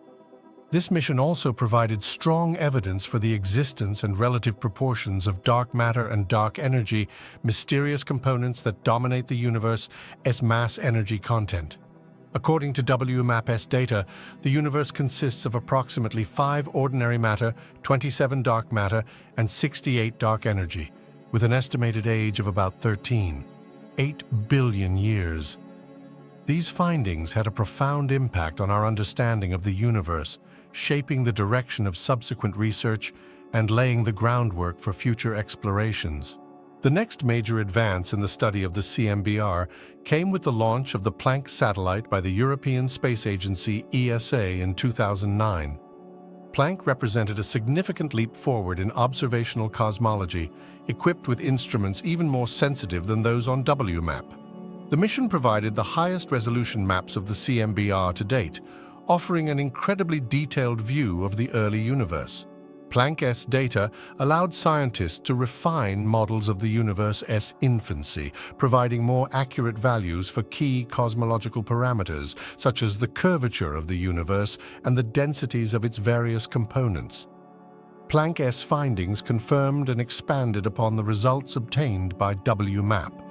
[SPEAKER 1] This mission also provided strong evidence for the existence and relative proportions of dark matter and dark energy, mysterious components that dominate the universe's mass-energy content. According to WMAP's data, the universe consists of approximately 5 ordinary matter, 27 dark matter, and 68 dark energy, with an estimated age of about 8 billion years. These findings had a profound impact on our understanding of the universe, shaping the direction of subsequent research and laying the groundwork for future explorations. The next major advance in the study of the CMBR came with the launch of the Planck satellite by the European Space Agency ESA in 2009. Planck represented a significant leap forward in observational cosmology, equipped with instruments even more sensitive than those on WMAP. The mission provided the highest resolution maps of the CMBR to date, offering an incredibly detailed view of the early universe. Planck's data allowed scientists to refine models of the universe's infancy, providing more accurate values for key cosmological parameters, such as the curvature of the universe and the densities of its various components. Planck's findings confirmed and expanded upon the results obtained by WMAP,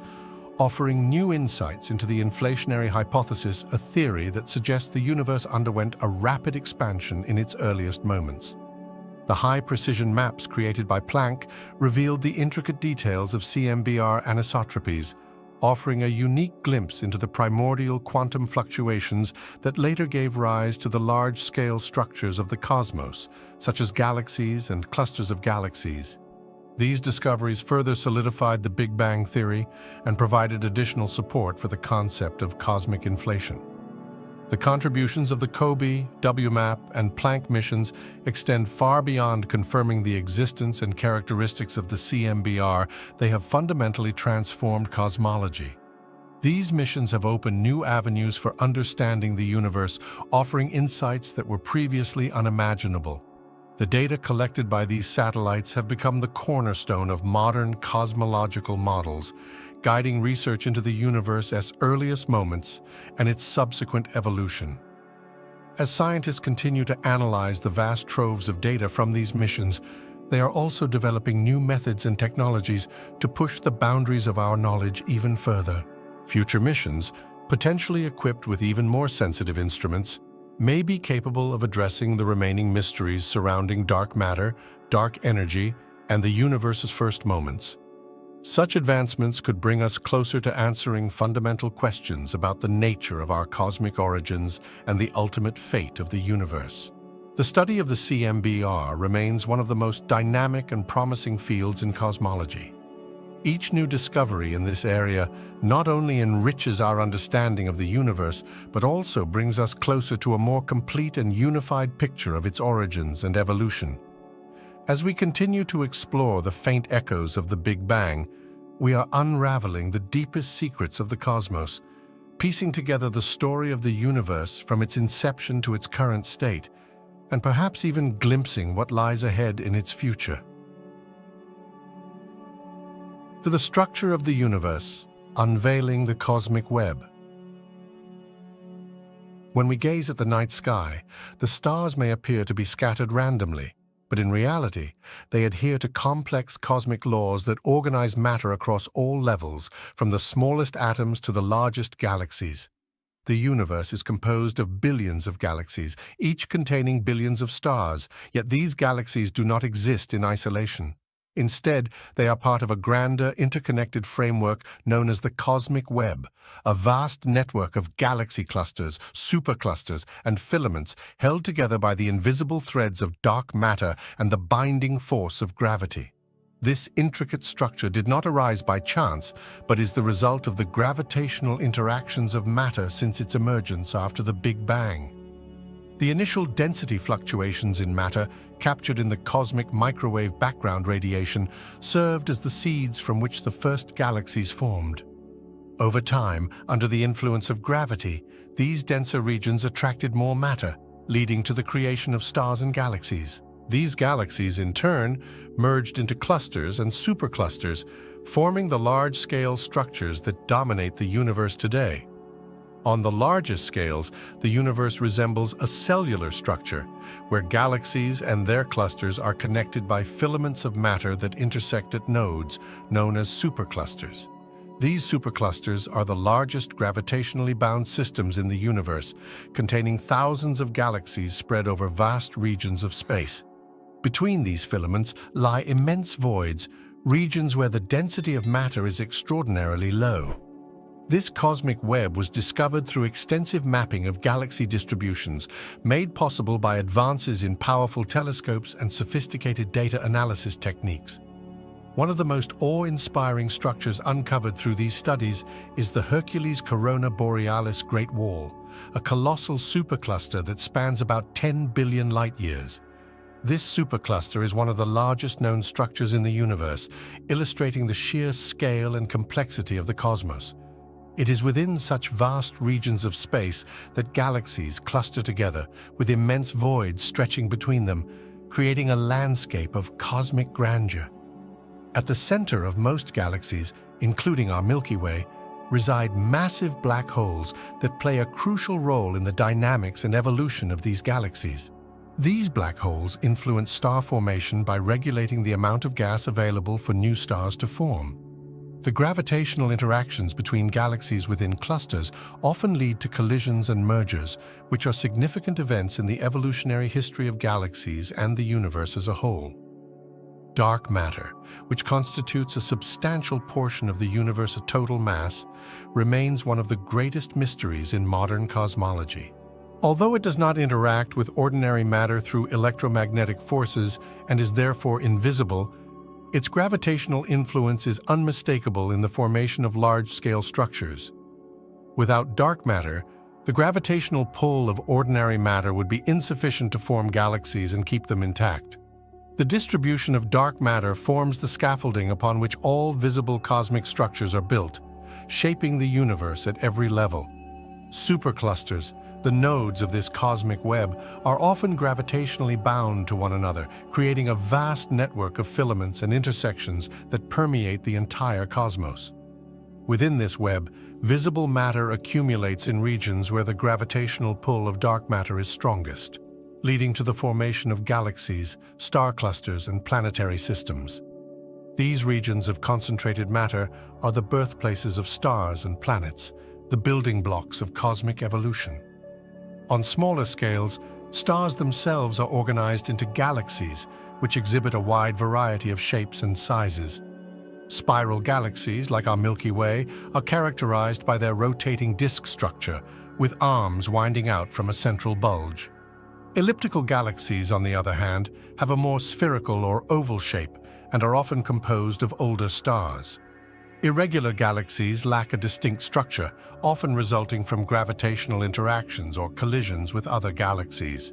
[SPEAKER 1] offering new insights into the inflationary hypothesis, a theory that suggests the universe underwent a rapid expansion in its earliest moments. The high-precision maps created by Planck revealed the intricate details of CMBR anisotropies, offering a unique glimpse into the primordial quantum fluctuations that later gave rise to the large-scale structures of the cosmos, such as galaxies and clusters of galaxies. These discoveries further solidified the Big Bang Theory and provided additional support for the concept of cosmic inflation. The contributions of the COBE, WMAP, and Planck missions extend far beyond confirming the existence and characteristics of the CMBR. They have fundamentally transformed cosmology. These missions have opened new avenues for understanding the universe, offering insights that were previously unimaginable. The data collected by these satellites have become the cornerstone of modern cosmological models, guiding research into the universe's earliest moments and its subsequent evolution. As scientists continue to analyze the vast troves of data from these missions, they are also developing new methods and technologies to push the boundaries of our knowledge even further. Future missions, potentially equipped with even more sensitive instruments, may be capable of addressing the remaining mysteries surrounding dark matter, dark energy, and the universe's first moments. Such advancements could bring us closer to answering fundamental questions about the nature of our cosmic origins and the ultimate fate of the universe. The study of the CMBR remains one of the most dynamic and promising fields in cosmology. Each new discovery in this area not only enriches our understanding of the universe, but also brings us closer to a more complete and unified picture of its origins and evolution. As we continue to explore the faint echoes of the Big Bang, we are unraveling the deepest secrets of the cosmos, piecing together the story of the universe from its inception to its current state, and perhaps even glimpsing what lies ahead in its future. To the structure of the universe, unveiling the cosmic web. When we gaze at the night sky, the stars may appear to be scattered randomly, but in reality, they adhere to complex cosmic laws that organize matter across all levels, from the smallest atoms to the largest galaxies. The universe is composed of billions of galaxies, each containing billions of stars, yet these galaxies do not exist in isolation. Instead, they are part of a grander, interconnected framework known as the cosmic web, a vast network of galaxy clusters, superclusters, and filaments held together by the invisible threads of dark matter and the binding force of gravity. This intricate structure did not arise by chance, but is the result of the gravitational interactions of matter since its emergence after the Big Bang. The initial density fluctuations in matter, captured in the cosmic microwave background radiation, served as the seeds from which the first galaxies formed. Over time, under the influence of gravity, these denser regions attracted more matter, leading to the creation of stars and galaxies. These galaxies, in turn, merged into clusters and superclusters, forming the large-scale structures that dominate the universe today. On the largest scales, the universe resembles a cellular structure, where galaxies and their clusters are connected by filaments of matter that intersect at nodes, known as superclusters. These superclusters are the largest gravitationally bound systems in the universe, containing thousands of galaxies spread over vast regions of space. Between these filaments lie immense voids, regions where the density of matter is extraordinarily low. This cosmic web was discovered through extensive mapping of galaxy distributions, made possible by advances in powerful telescopes and sophisticated data analysis techniques. One of the most awe-inspiring structures uncovered through these studies is the Hercules Corona Borealis Great Wall, a colossal supercluster that spans about 10 billion light-years. This supercluster is one of the largest known structures in the universe, illustrating the sheer scale and complexity of the cosmos. It is within such vast regions of space that galaxies cluster together, with immense voids stretching between them, creating a landscape of cosmic grandeur. At the center of most galaxies, including our Milky Way, reside massive black holes that play a crucial role in the dynamics and evolution of these galaxies. These black holes influence star formation by regulating the amount of gas available for new stars to form. The gravitational interactions between galaxies within clusters often lead to collisions and mergers, which are significant events in the evolutionary history of galaxies and the universe as a whole. Dark matter, which constitutes a substantial portion of the universe's total mass, remains one of the greatest mysteries in modern cosmology. Although it does not interact with ordinary matter through electromagnetic forces and is therefore invisible, its gravitational influence is unmistakable in the formation of large-scale structures. Without dark matter, the gravitational pull of ordinary matter would be insufficient to form galaxies and keep them intact. The distribution of dark matter forms the scaffolding upon which all visible cosmic structures are built, shaping the universe at every level. Superclusters, the nodes of this cosmic web, are often gravitationally bound to one another, creating a vast network of filaments and intersections that permeate the entire cosmos. Within this web, visible matter accumulates in regions where the gravitational pull of dark matter is strongest, leading to the formation of galaxies, star clusters, and planetary systems. These regions of concentrated matter are the birthplaces of stars and planets, the building blocks of cosmic evolution. On smaller scales, stars themselves are organized into galaxies, which exhibit a wide variety of shapes and sizes. Spiral galaxies, like our Milky Way, are characterized by their rotating disk structure, with arms winding out from a central bulge. Elliptical galaxies, on the other hand, have a more spherical or oval shape and are often composed of older stars. Irregular galaxies lack a distinct structure, often resulting from gravitational interactions or collisions with other galaxies.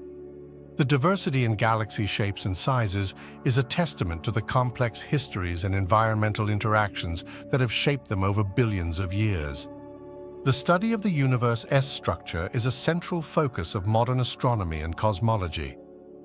[SPEAKER 1] The diversity in galaxy shapes and sizes is a testament to the complex histories and environmental interactions that have shaped them over billions of years. The study of the universe's structure is a central focus of modern astronomy and cosmology.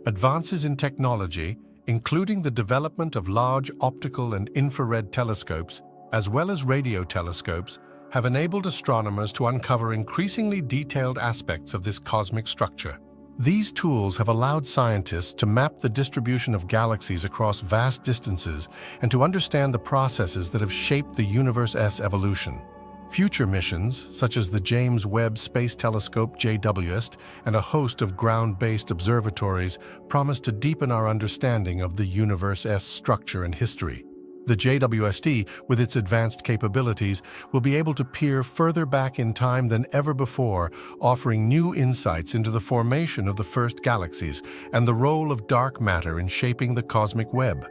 [SPEAKER 1] Advances in technology, including the development of large optical and infrared telescopes, as well as radio telescopes, have enabled astronomers to uncover increasingly detailed aspects of this cosmic structure. These tools have allowed scientists to map the distribution of galaxies across vast distances and to understand the processes that have shaped the universe's evolution. Future missions, such as the James Webb Space Telescope JWST and a host of ground-based observatories, promise to deepen our understanding of the universe's structure and history. The JWST, with its advanced capabilities, will be able to peer further back in time than ever before, offering new insights into the formation of the first galaxies and the role of dark matter in shaping the cosmic web.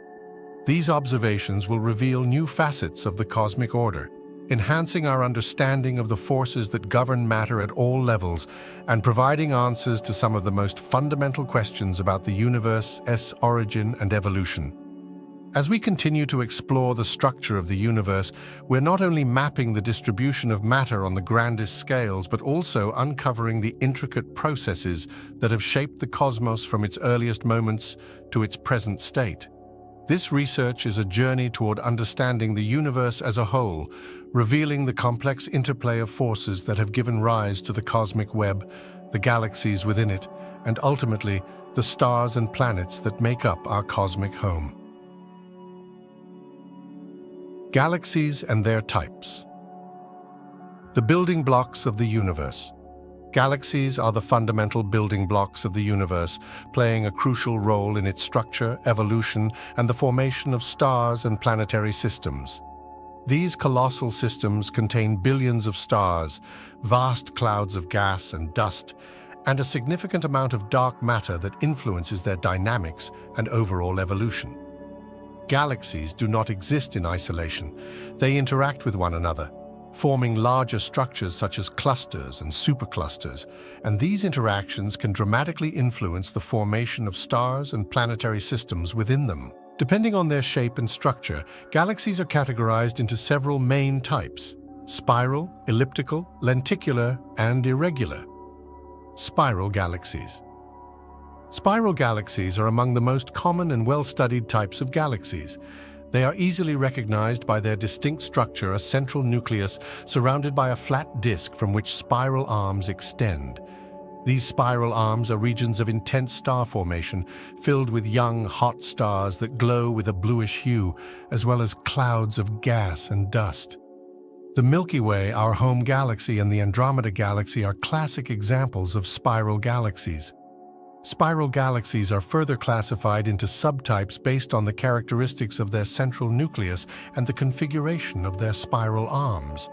[SPEAKER 1] These observations will reveal new facets of the cosmic order, enhancing our understanding of the forces that govern matter at all levels and providing answers to some of the most fundamental questions about the universe's origin and evolution. As we continue to explore the structure of the universe, we're not only mapping the distribution of matter on the grandest scales, but also uncovering the intricate processes that have shaped the cosmos from its earliest moments to its present state. This research is a journey toward understanding the universe as a whole, revealing the complex interplay of forces that have given rise to the cosmic web, the galaxies within it, and ultimately, the stars and planets that make up our cosmic home. Galaxies and their types. The building blocks of the universe. Galaxies are the fundamental building blocks of the universe, playing a crucial role in its structure, evolution, and the formation of stars and planetary systems. These colossal systems contain billions of stars, vast clouds of gas and dust, and a significant amount of dark matter that influences their dynamics and overall evolution. Galaxies do not exist in isolation. They interact with one another, forming larger structures such as clusters and superclusters, and these interactions can dramatically influence the formation of stars and planetary systems within them. Depending on their shape and structure, galaxies are categorized into several main types: spiral, elliptical, lenticular, and irregular. Spiral galaxies. Spiral galaxies are among the most common and well-studied types of galaxies. They are easily recognized by their distinct structure, a central nucleus surrounded by a flat disk from which spiral arms extend. These spiral arms are regions of intense star formation, filled with young, hot stars that glow with a bluish hue, as well as clouds of gas and dust. The Milky Way, our home galaxy, and the Andromeda Galaxy are classic examples of spiral galaxies. Spiral galaxies are further classified into subtypes based on the characteristics of their central nucleus and the configuration of their spiral arms.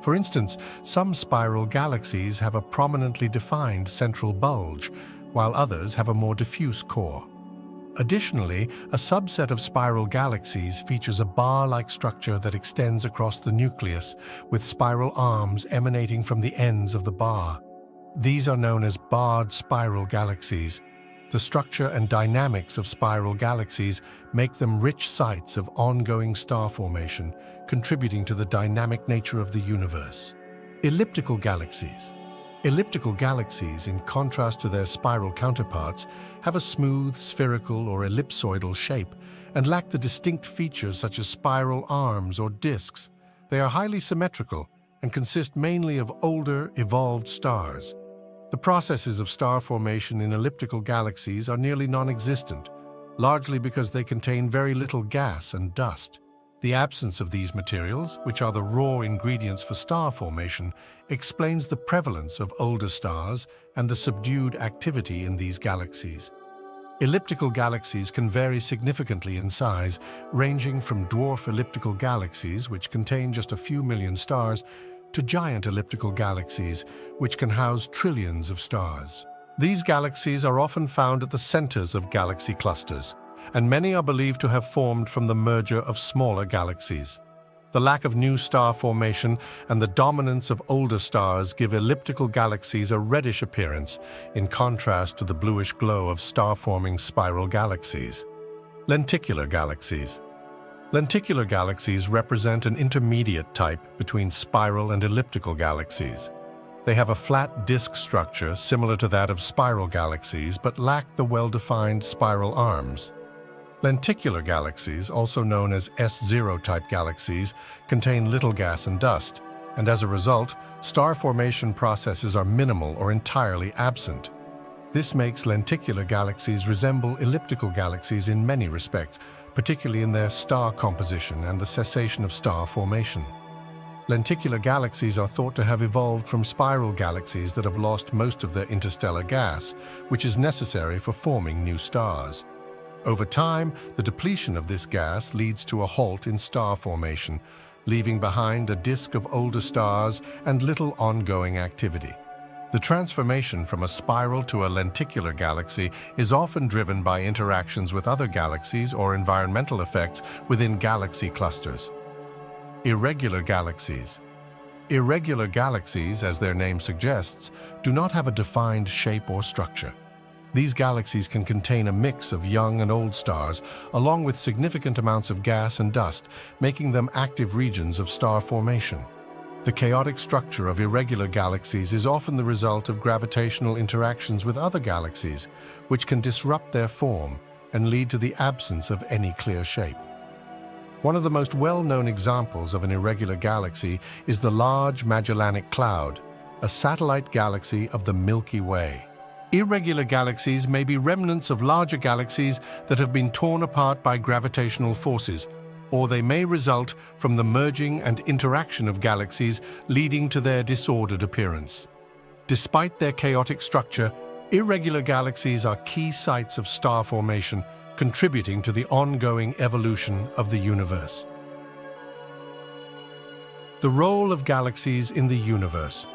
[SPEAKER 1] For instance, some spiral galaxies have a prominently defined central bulge, while others have a more diffuse core. Additionally, a subset of spiral galaxies features a bar-like structure that extends across the nucleus, with spiral arms emanating from the ends of the bar. These are known as barred spiral galaxies. The structure and dynamics of spiral galaxies make them rich sites of ongoing star formation, contributing to the dynamic nature of the universe. Elliptical galaxies. Elliptical galaxies, in contrast to their spiral counterparts, have a smooth, spherical, or ellipsoidal shape and lack the distinct features such as spiral arms or disks. They are highly symmetrical and consist mainly of older, evolved stars. The processes of star formation in elliptical galaxies are nearly non-existent, largely because they contain very little gas and dust. The absence of these materials, which are the raw ingredients for star formation, explains the prevalence of older stars and the subdued activity in these galaxies. Elliptical galaxies can vary significantly in size, ranging from dwarf elliptical galaxies, which contain just a few million stars, to giant elliptical galaxies, which can house trillions of stars. These galaxies are often found at the centers of galaxy clusters, and many are believed to have formed from the merger of smaller galaxies. The lack of new star formation and the dominance of older stars give elliptical galaxies a reddish appearance, in contrast to the bluish glow of star-forming spiral galaxies. Lenticular galaxies. Lenticular galaxies represent an intermediate type between spiral and elliptical galaxies. They have a flat disk structure similar to that of spiral galaxies, but lack the well-defined spiral arms. Lenticular galaxies, also known as S0-type galaxies, contain little gas and dust, and as a result, star formation processes are minimal or entirely absent. This makes lenticular galaxies resemble elliptical galaxies in many respects, particularly in their star composition and the cessation of star formation. Lenticular galaxies are thought to have evolved from spiral galaxies that have lost most of their interstellar gas, which is necessary for forming new stars. Over time, the depletion of this gas leads to a halt in star formation, leaving behind a disk of older stars and little ongoing activity. The transformation from a spiral to a lenticular galaxy is often driven by interactions with other galaxies or environmental effects within galaxy clusters. Irregular galaxies. Irregular galaxies, as their name suggests, do not have a defined shape or structure. These galaxies can contain a mix of young and old stars, along with significant amounts of gas and dust, making them active regions of star formation. The chaotic structure of irregular galaxies is often the result of gravitational interactions with other galaxies, which can disrupt their form and lead to the absence of any clear shape. One of the most well-known examples of an irregular galaxy is the Large Magellanic Cloud, a satellite galaxy of the Milky Way. Irregular galaxies may be remnants of larger galaxies that have been torn apart by gravitational forces, or they may result from the merging and interaction of galaxies leading to their disordered appearance. Despite their chaotic structure, irregular galaxies are key sites of star formation, contributing to the ongoing evolution of the universe. The role of galaxies in the universe.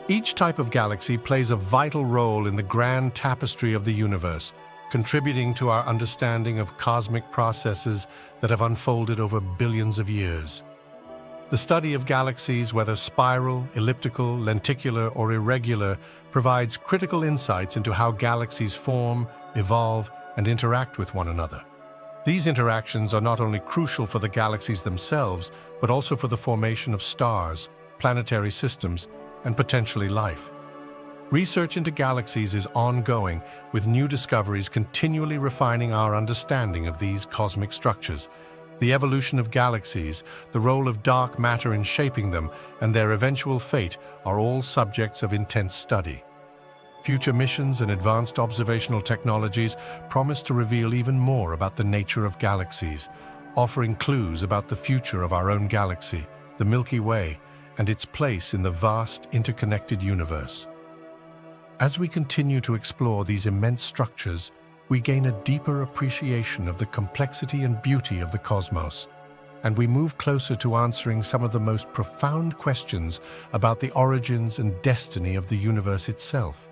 [SPEAKER 1] Each type of galaxy plays a vital role in the grand tapestry of the universe, contributing to our understanding of cosmic processes that have unfolded over billions of years. The study of galaxies, whether spiral, elliptical, lenticular, or irregular, provides critical insights into how galaxies form, evolve, and interact with one another. These interactions are not only crucial for the galaxies themselves, but also for the formation of stars, planetary systems, and potentially life. Research into galaxies is ongoing, with new discoveries continually refining our understanding of these cosmic structures. The evolution of galaxies, the role of dark matter in shaping them, and their eventual fate are all subjects of intense study. Future missions and advanced observational technologies promise to reveal even more about the nature of galaxies, offering clues about the future of our own galaxy, the Milky Way, and its place in the vast, interconnected universe. As we continue to explore these immense structures, we gain a deeper appreciation of the complexity and beauty of the cosmos, and we move closer to answering some of the most profound questions about the origins and destiny of the universe itself.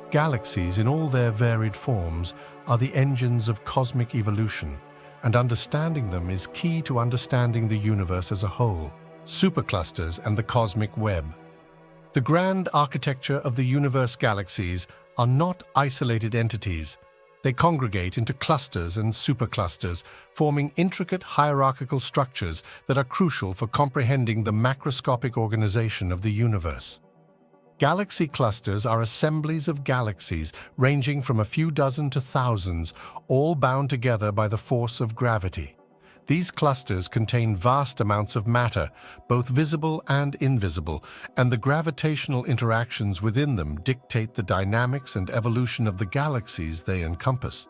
[SPEAKER 1] Galaxies, in all their varied forms, are the engines of cosmic evolution, and understanding them is key to understanding the universe as a whole. Superclusters and the cosmic web. The grand architecture of the universe galaxies are not isolated entities. They congregate into clusters and superclusters, forming intricate hierarchical structures that are crucial for comprehending the macroscopic organization of the universe. Galaxy clusters are assemblies of galaxies ranging from a few dozen to thousands, all bound together by the force of gravity. These clusters contain vast amounts of matter, both visible and invisible, and the gravitational interactions within them dictate the dynamics and evolution of the galaxies they encompass.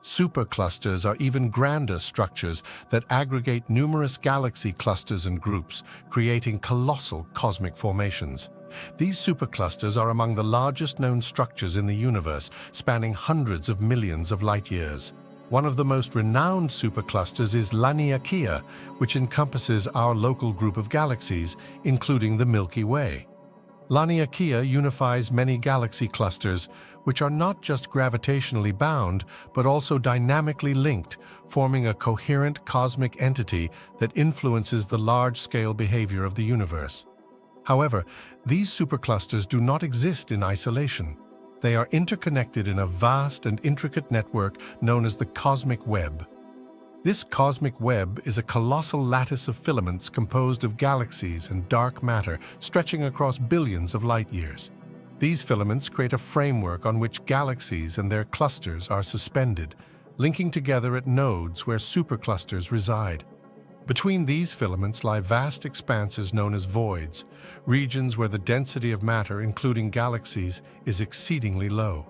[SPEAKER 1] Superclusters are even grander structures that aggregate numerous galaxy clusters and groups, creating colossal cosmic formations. These superclusters are among the largest known structures in the universe, spanning hundreds of millions of light years. One of the most renowned superclusters is Laniakea, which encompasses our local group of galaxies, including the Milky Way. Laniakea unifies many galaxy clusters, which are not just gravitationally bound, but also dynamically linked, forming a coherent cosmic entity that influences the large-scale behavior of the universe. However, these superclusters do not exist in isolation. They are interconnected in a vast and intricate network known as the cosmic web. This cosmic web is a colossal lattice of filaments composed of galaxies and dark matter stretching across billions of light years. These filaments create a framework on which galaxies and their clusters are suspended, linking together at nodes where superclusters reside. Between these filaments lie vast expanses known as voids, regions where the density of matter, including galaxies, is exceedingly low.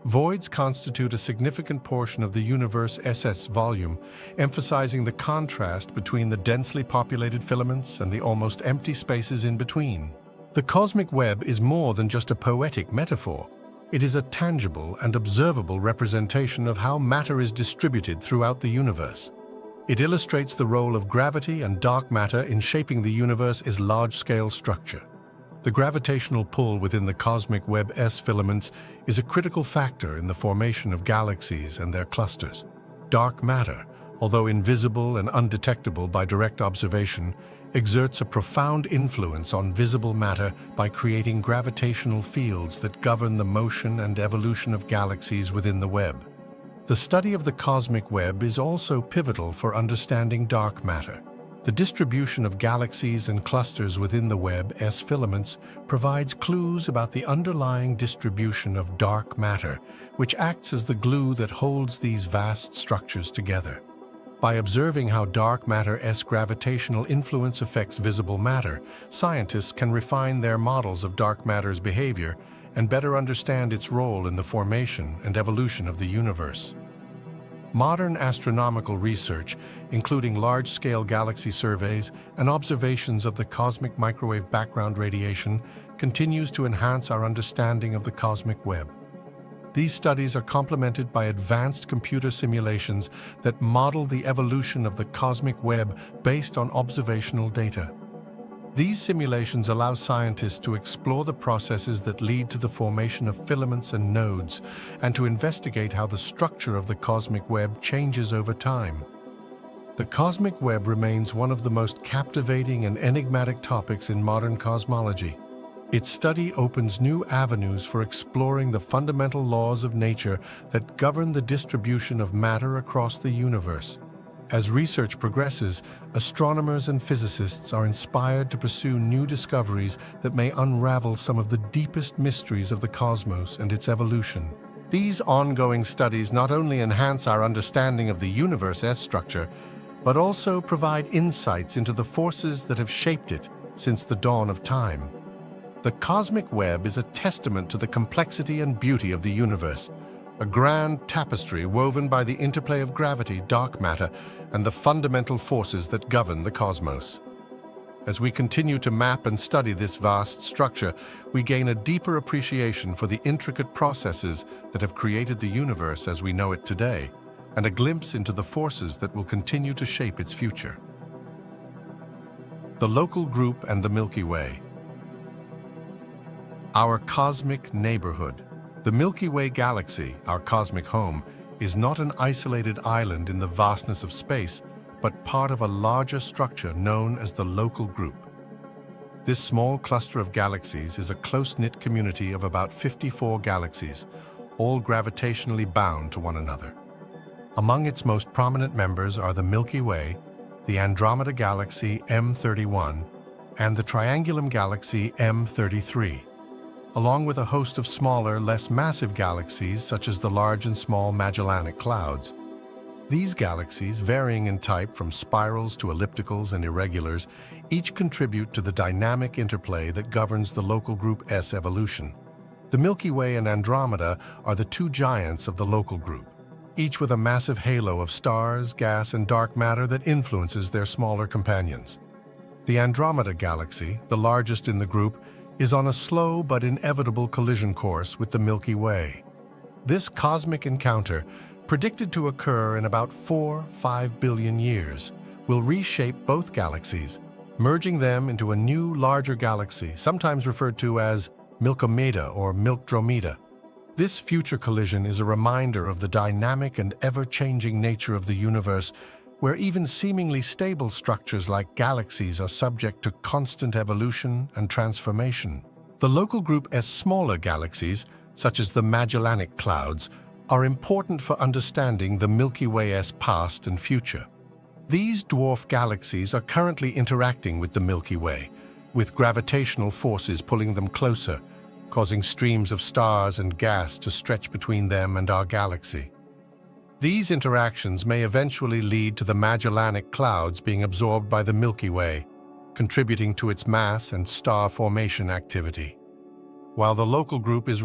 [SPEAKER 1] Voids constitute a significant portion of the universe's volume, emphasizing the contrast between the densely populated filaments and the almost empty spaces in between. The cosmic web is more than just a poetic metaphor. It is a tangible and observable representation of how matter is distributed throughout the universe. It illustrates the role of gravity and dark matter in shaping the universe's large-scale structure. The gravitational pull within the cosmic web's filaments is a critical factor in the formation of galaxies and their clusters. Dark matter, although invisible and undetectable by direct observation, exerts a profound influence on visible matter by creating gravitational fields that govern the motion and evolution of galaxies within the web. The study of the cosmic web is also pivotal for understanding dark matter. The distribution of galaxies and clusters within the web's filaments provides clues about the underlying distribution of dark matter, which acts as the glue that holds these vast structures together. By observing how dark matter's gravitational influence affects visible matter, scientists can refine their models of dark matter's behavior and better understand its role in the formation and evolution of the universe. Modern astronomical research, including large-scale galaxy surveys and observations of the cosmic microwave background radiation, continues to enhance our understanding of the cosmic web. These studies are complemented by advanced computer simulations that model the evolution of the cosmic web based on observational data. These simulations allow scientists to explore the processes that lead to the formation of filaments and nodes, and to investigate how the structure of the cosmic web changes over time. The cosmic web remains one of the most captivating and enigmatic topics in modern cosmology. Its study opens new avenues for exploring the fundamental laws of nature that govern the distribution of matter across the universe. As research progresses, astronomers and physicists are inspired to pursue new discoveries that may unravel some of the deepest mysteries of the cosmos and its evolution. These ongoing studies not only enhance our understanding of the universe's structure, but also provide insights into the forces that have shaped it since the dawn of time. The cosmic web is a testament to the complexity and beauty of the universe, a grand tapestry woven by the interplay of gravity, dark matter, and the fundamental forces that govern the cosmos. As we continue to map and study this vast structure, we gain a deeper appreciation for the intricate processes that have created the universe as we know it today, and a glimpse into the forces that will continue to shape its future. The Local Group and the Milky Way. Our cosmic neighborhood. The Milky Way galaxy, our cosmic home, is not an isolated island in the vastness of space, but part of a larger structure known as the Local Group. This small cluster of galaxies is a close-knit community of about 54 galaxies, all gravitationally bound to one another. Among its most prominent members are the Milky Way, the Andromeda Galaxy M31, and the Triangulum Galaxy M33, along with a host of smaller, less massive galaxies such as the Large and Small Magellanic Clouds. These galaxies, varying in type from spirals to ellipticals and irregulars, each contribute to the dynamic interplay that governs the Local Group's evolution. The Milky Way and Andromeda are the two giants of the Local Group, each with a massive halo of stars, gas, and dark matter that influences their smaller companions. The Andromeda Galaxy, the largest in the group, is on a slow but inevitable collision course with the Milky Way. This cosmic encounter, predicted to occur in about 4–5 billion years, will reshape both galaxies, merging them into a new, larger galaxy, sometimes referred to as Milkomeda or Milkdromeda. This future collision is a reminder of the dynamic and ever-changing nature of the universe, where even seemingly stable structures like galaxies are subject to constant evolution and transformation. The local group S smaller galaxies, such as the Magellanic Clouds, are important for understanding the Milky Way's past and future. These dwarf galaxies are currently interacting with the Milky Way, with gravitational forces pulling them closer, causing streams of stars and gas to stretch between them and our galaxy. These interactions may eventually lead to the Magellanic Clouds being absorbed by the Milky Way, contributing to its mass and star formation activity. While the local group is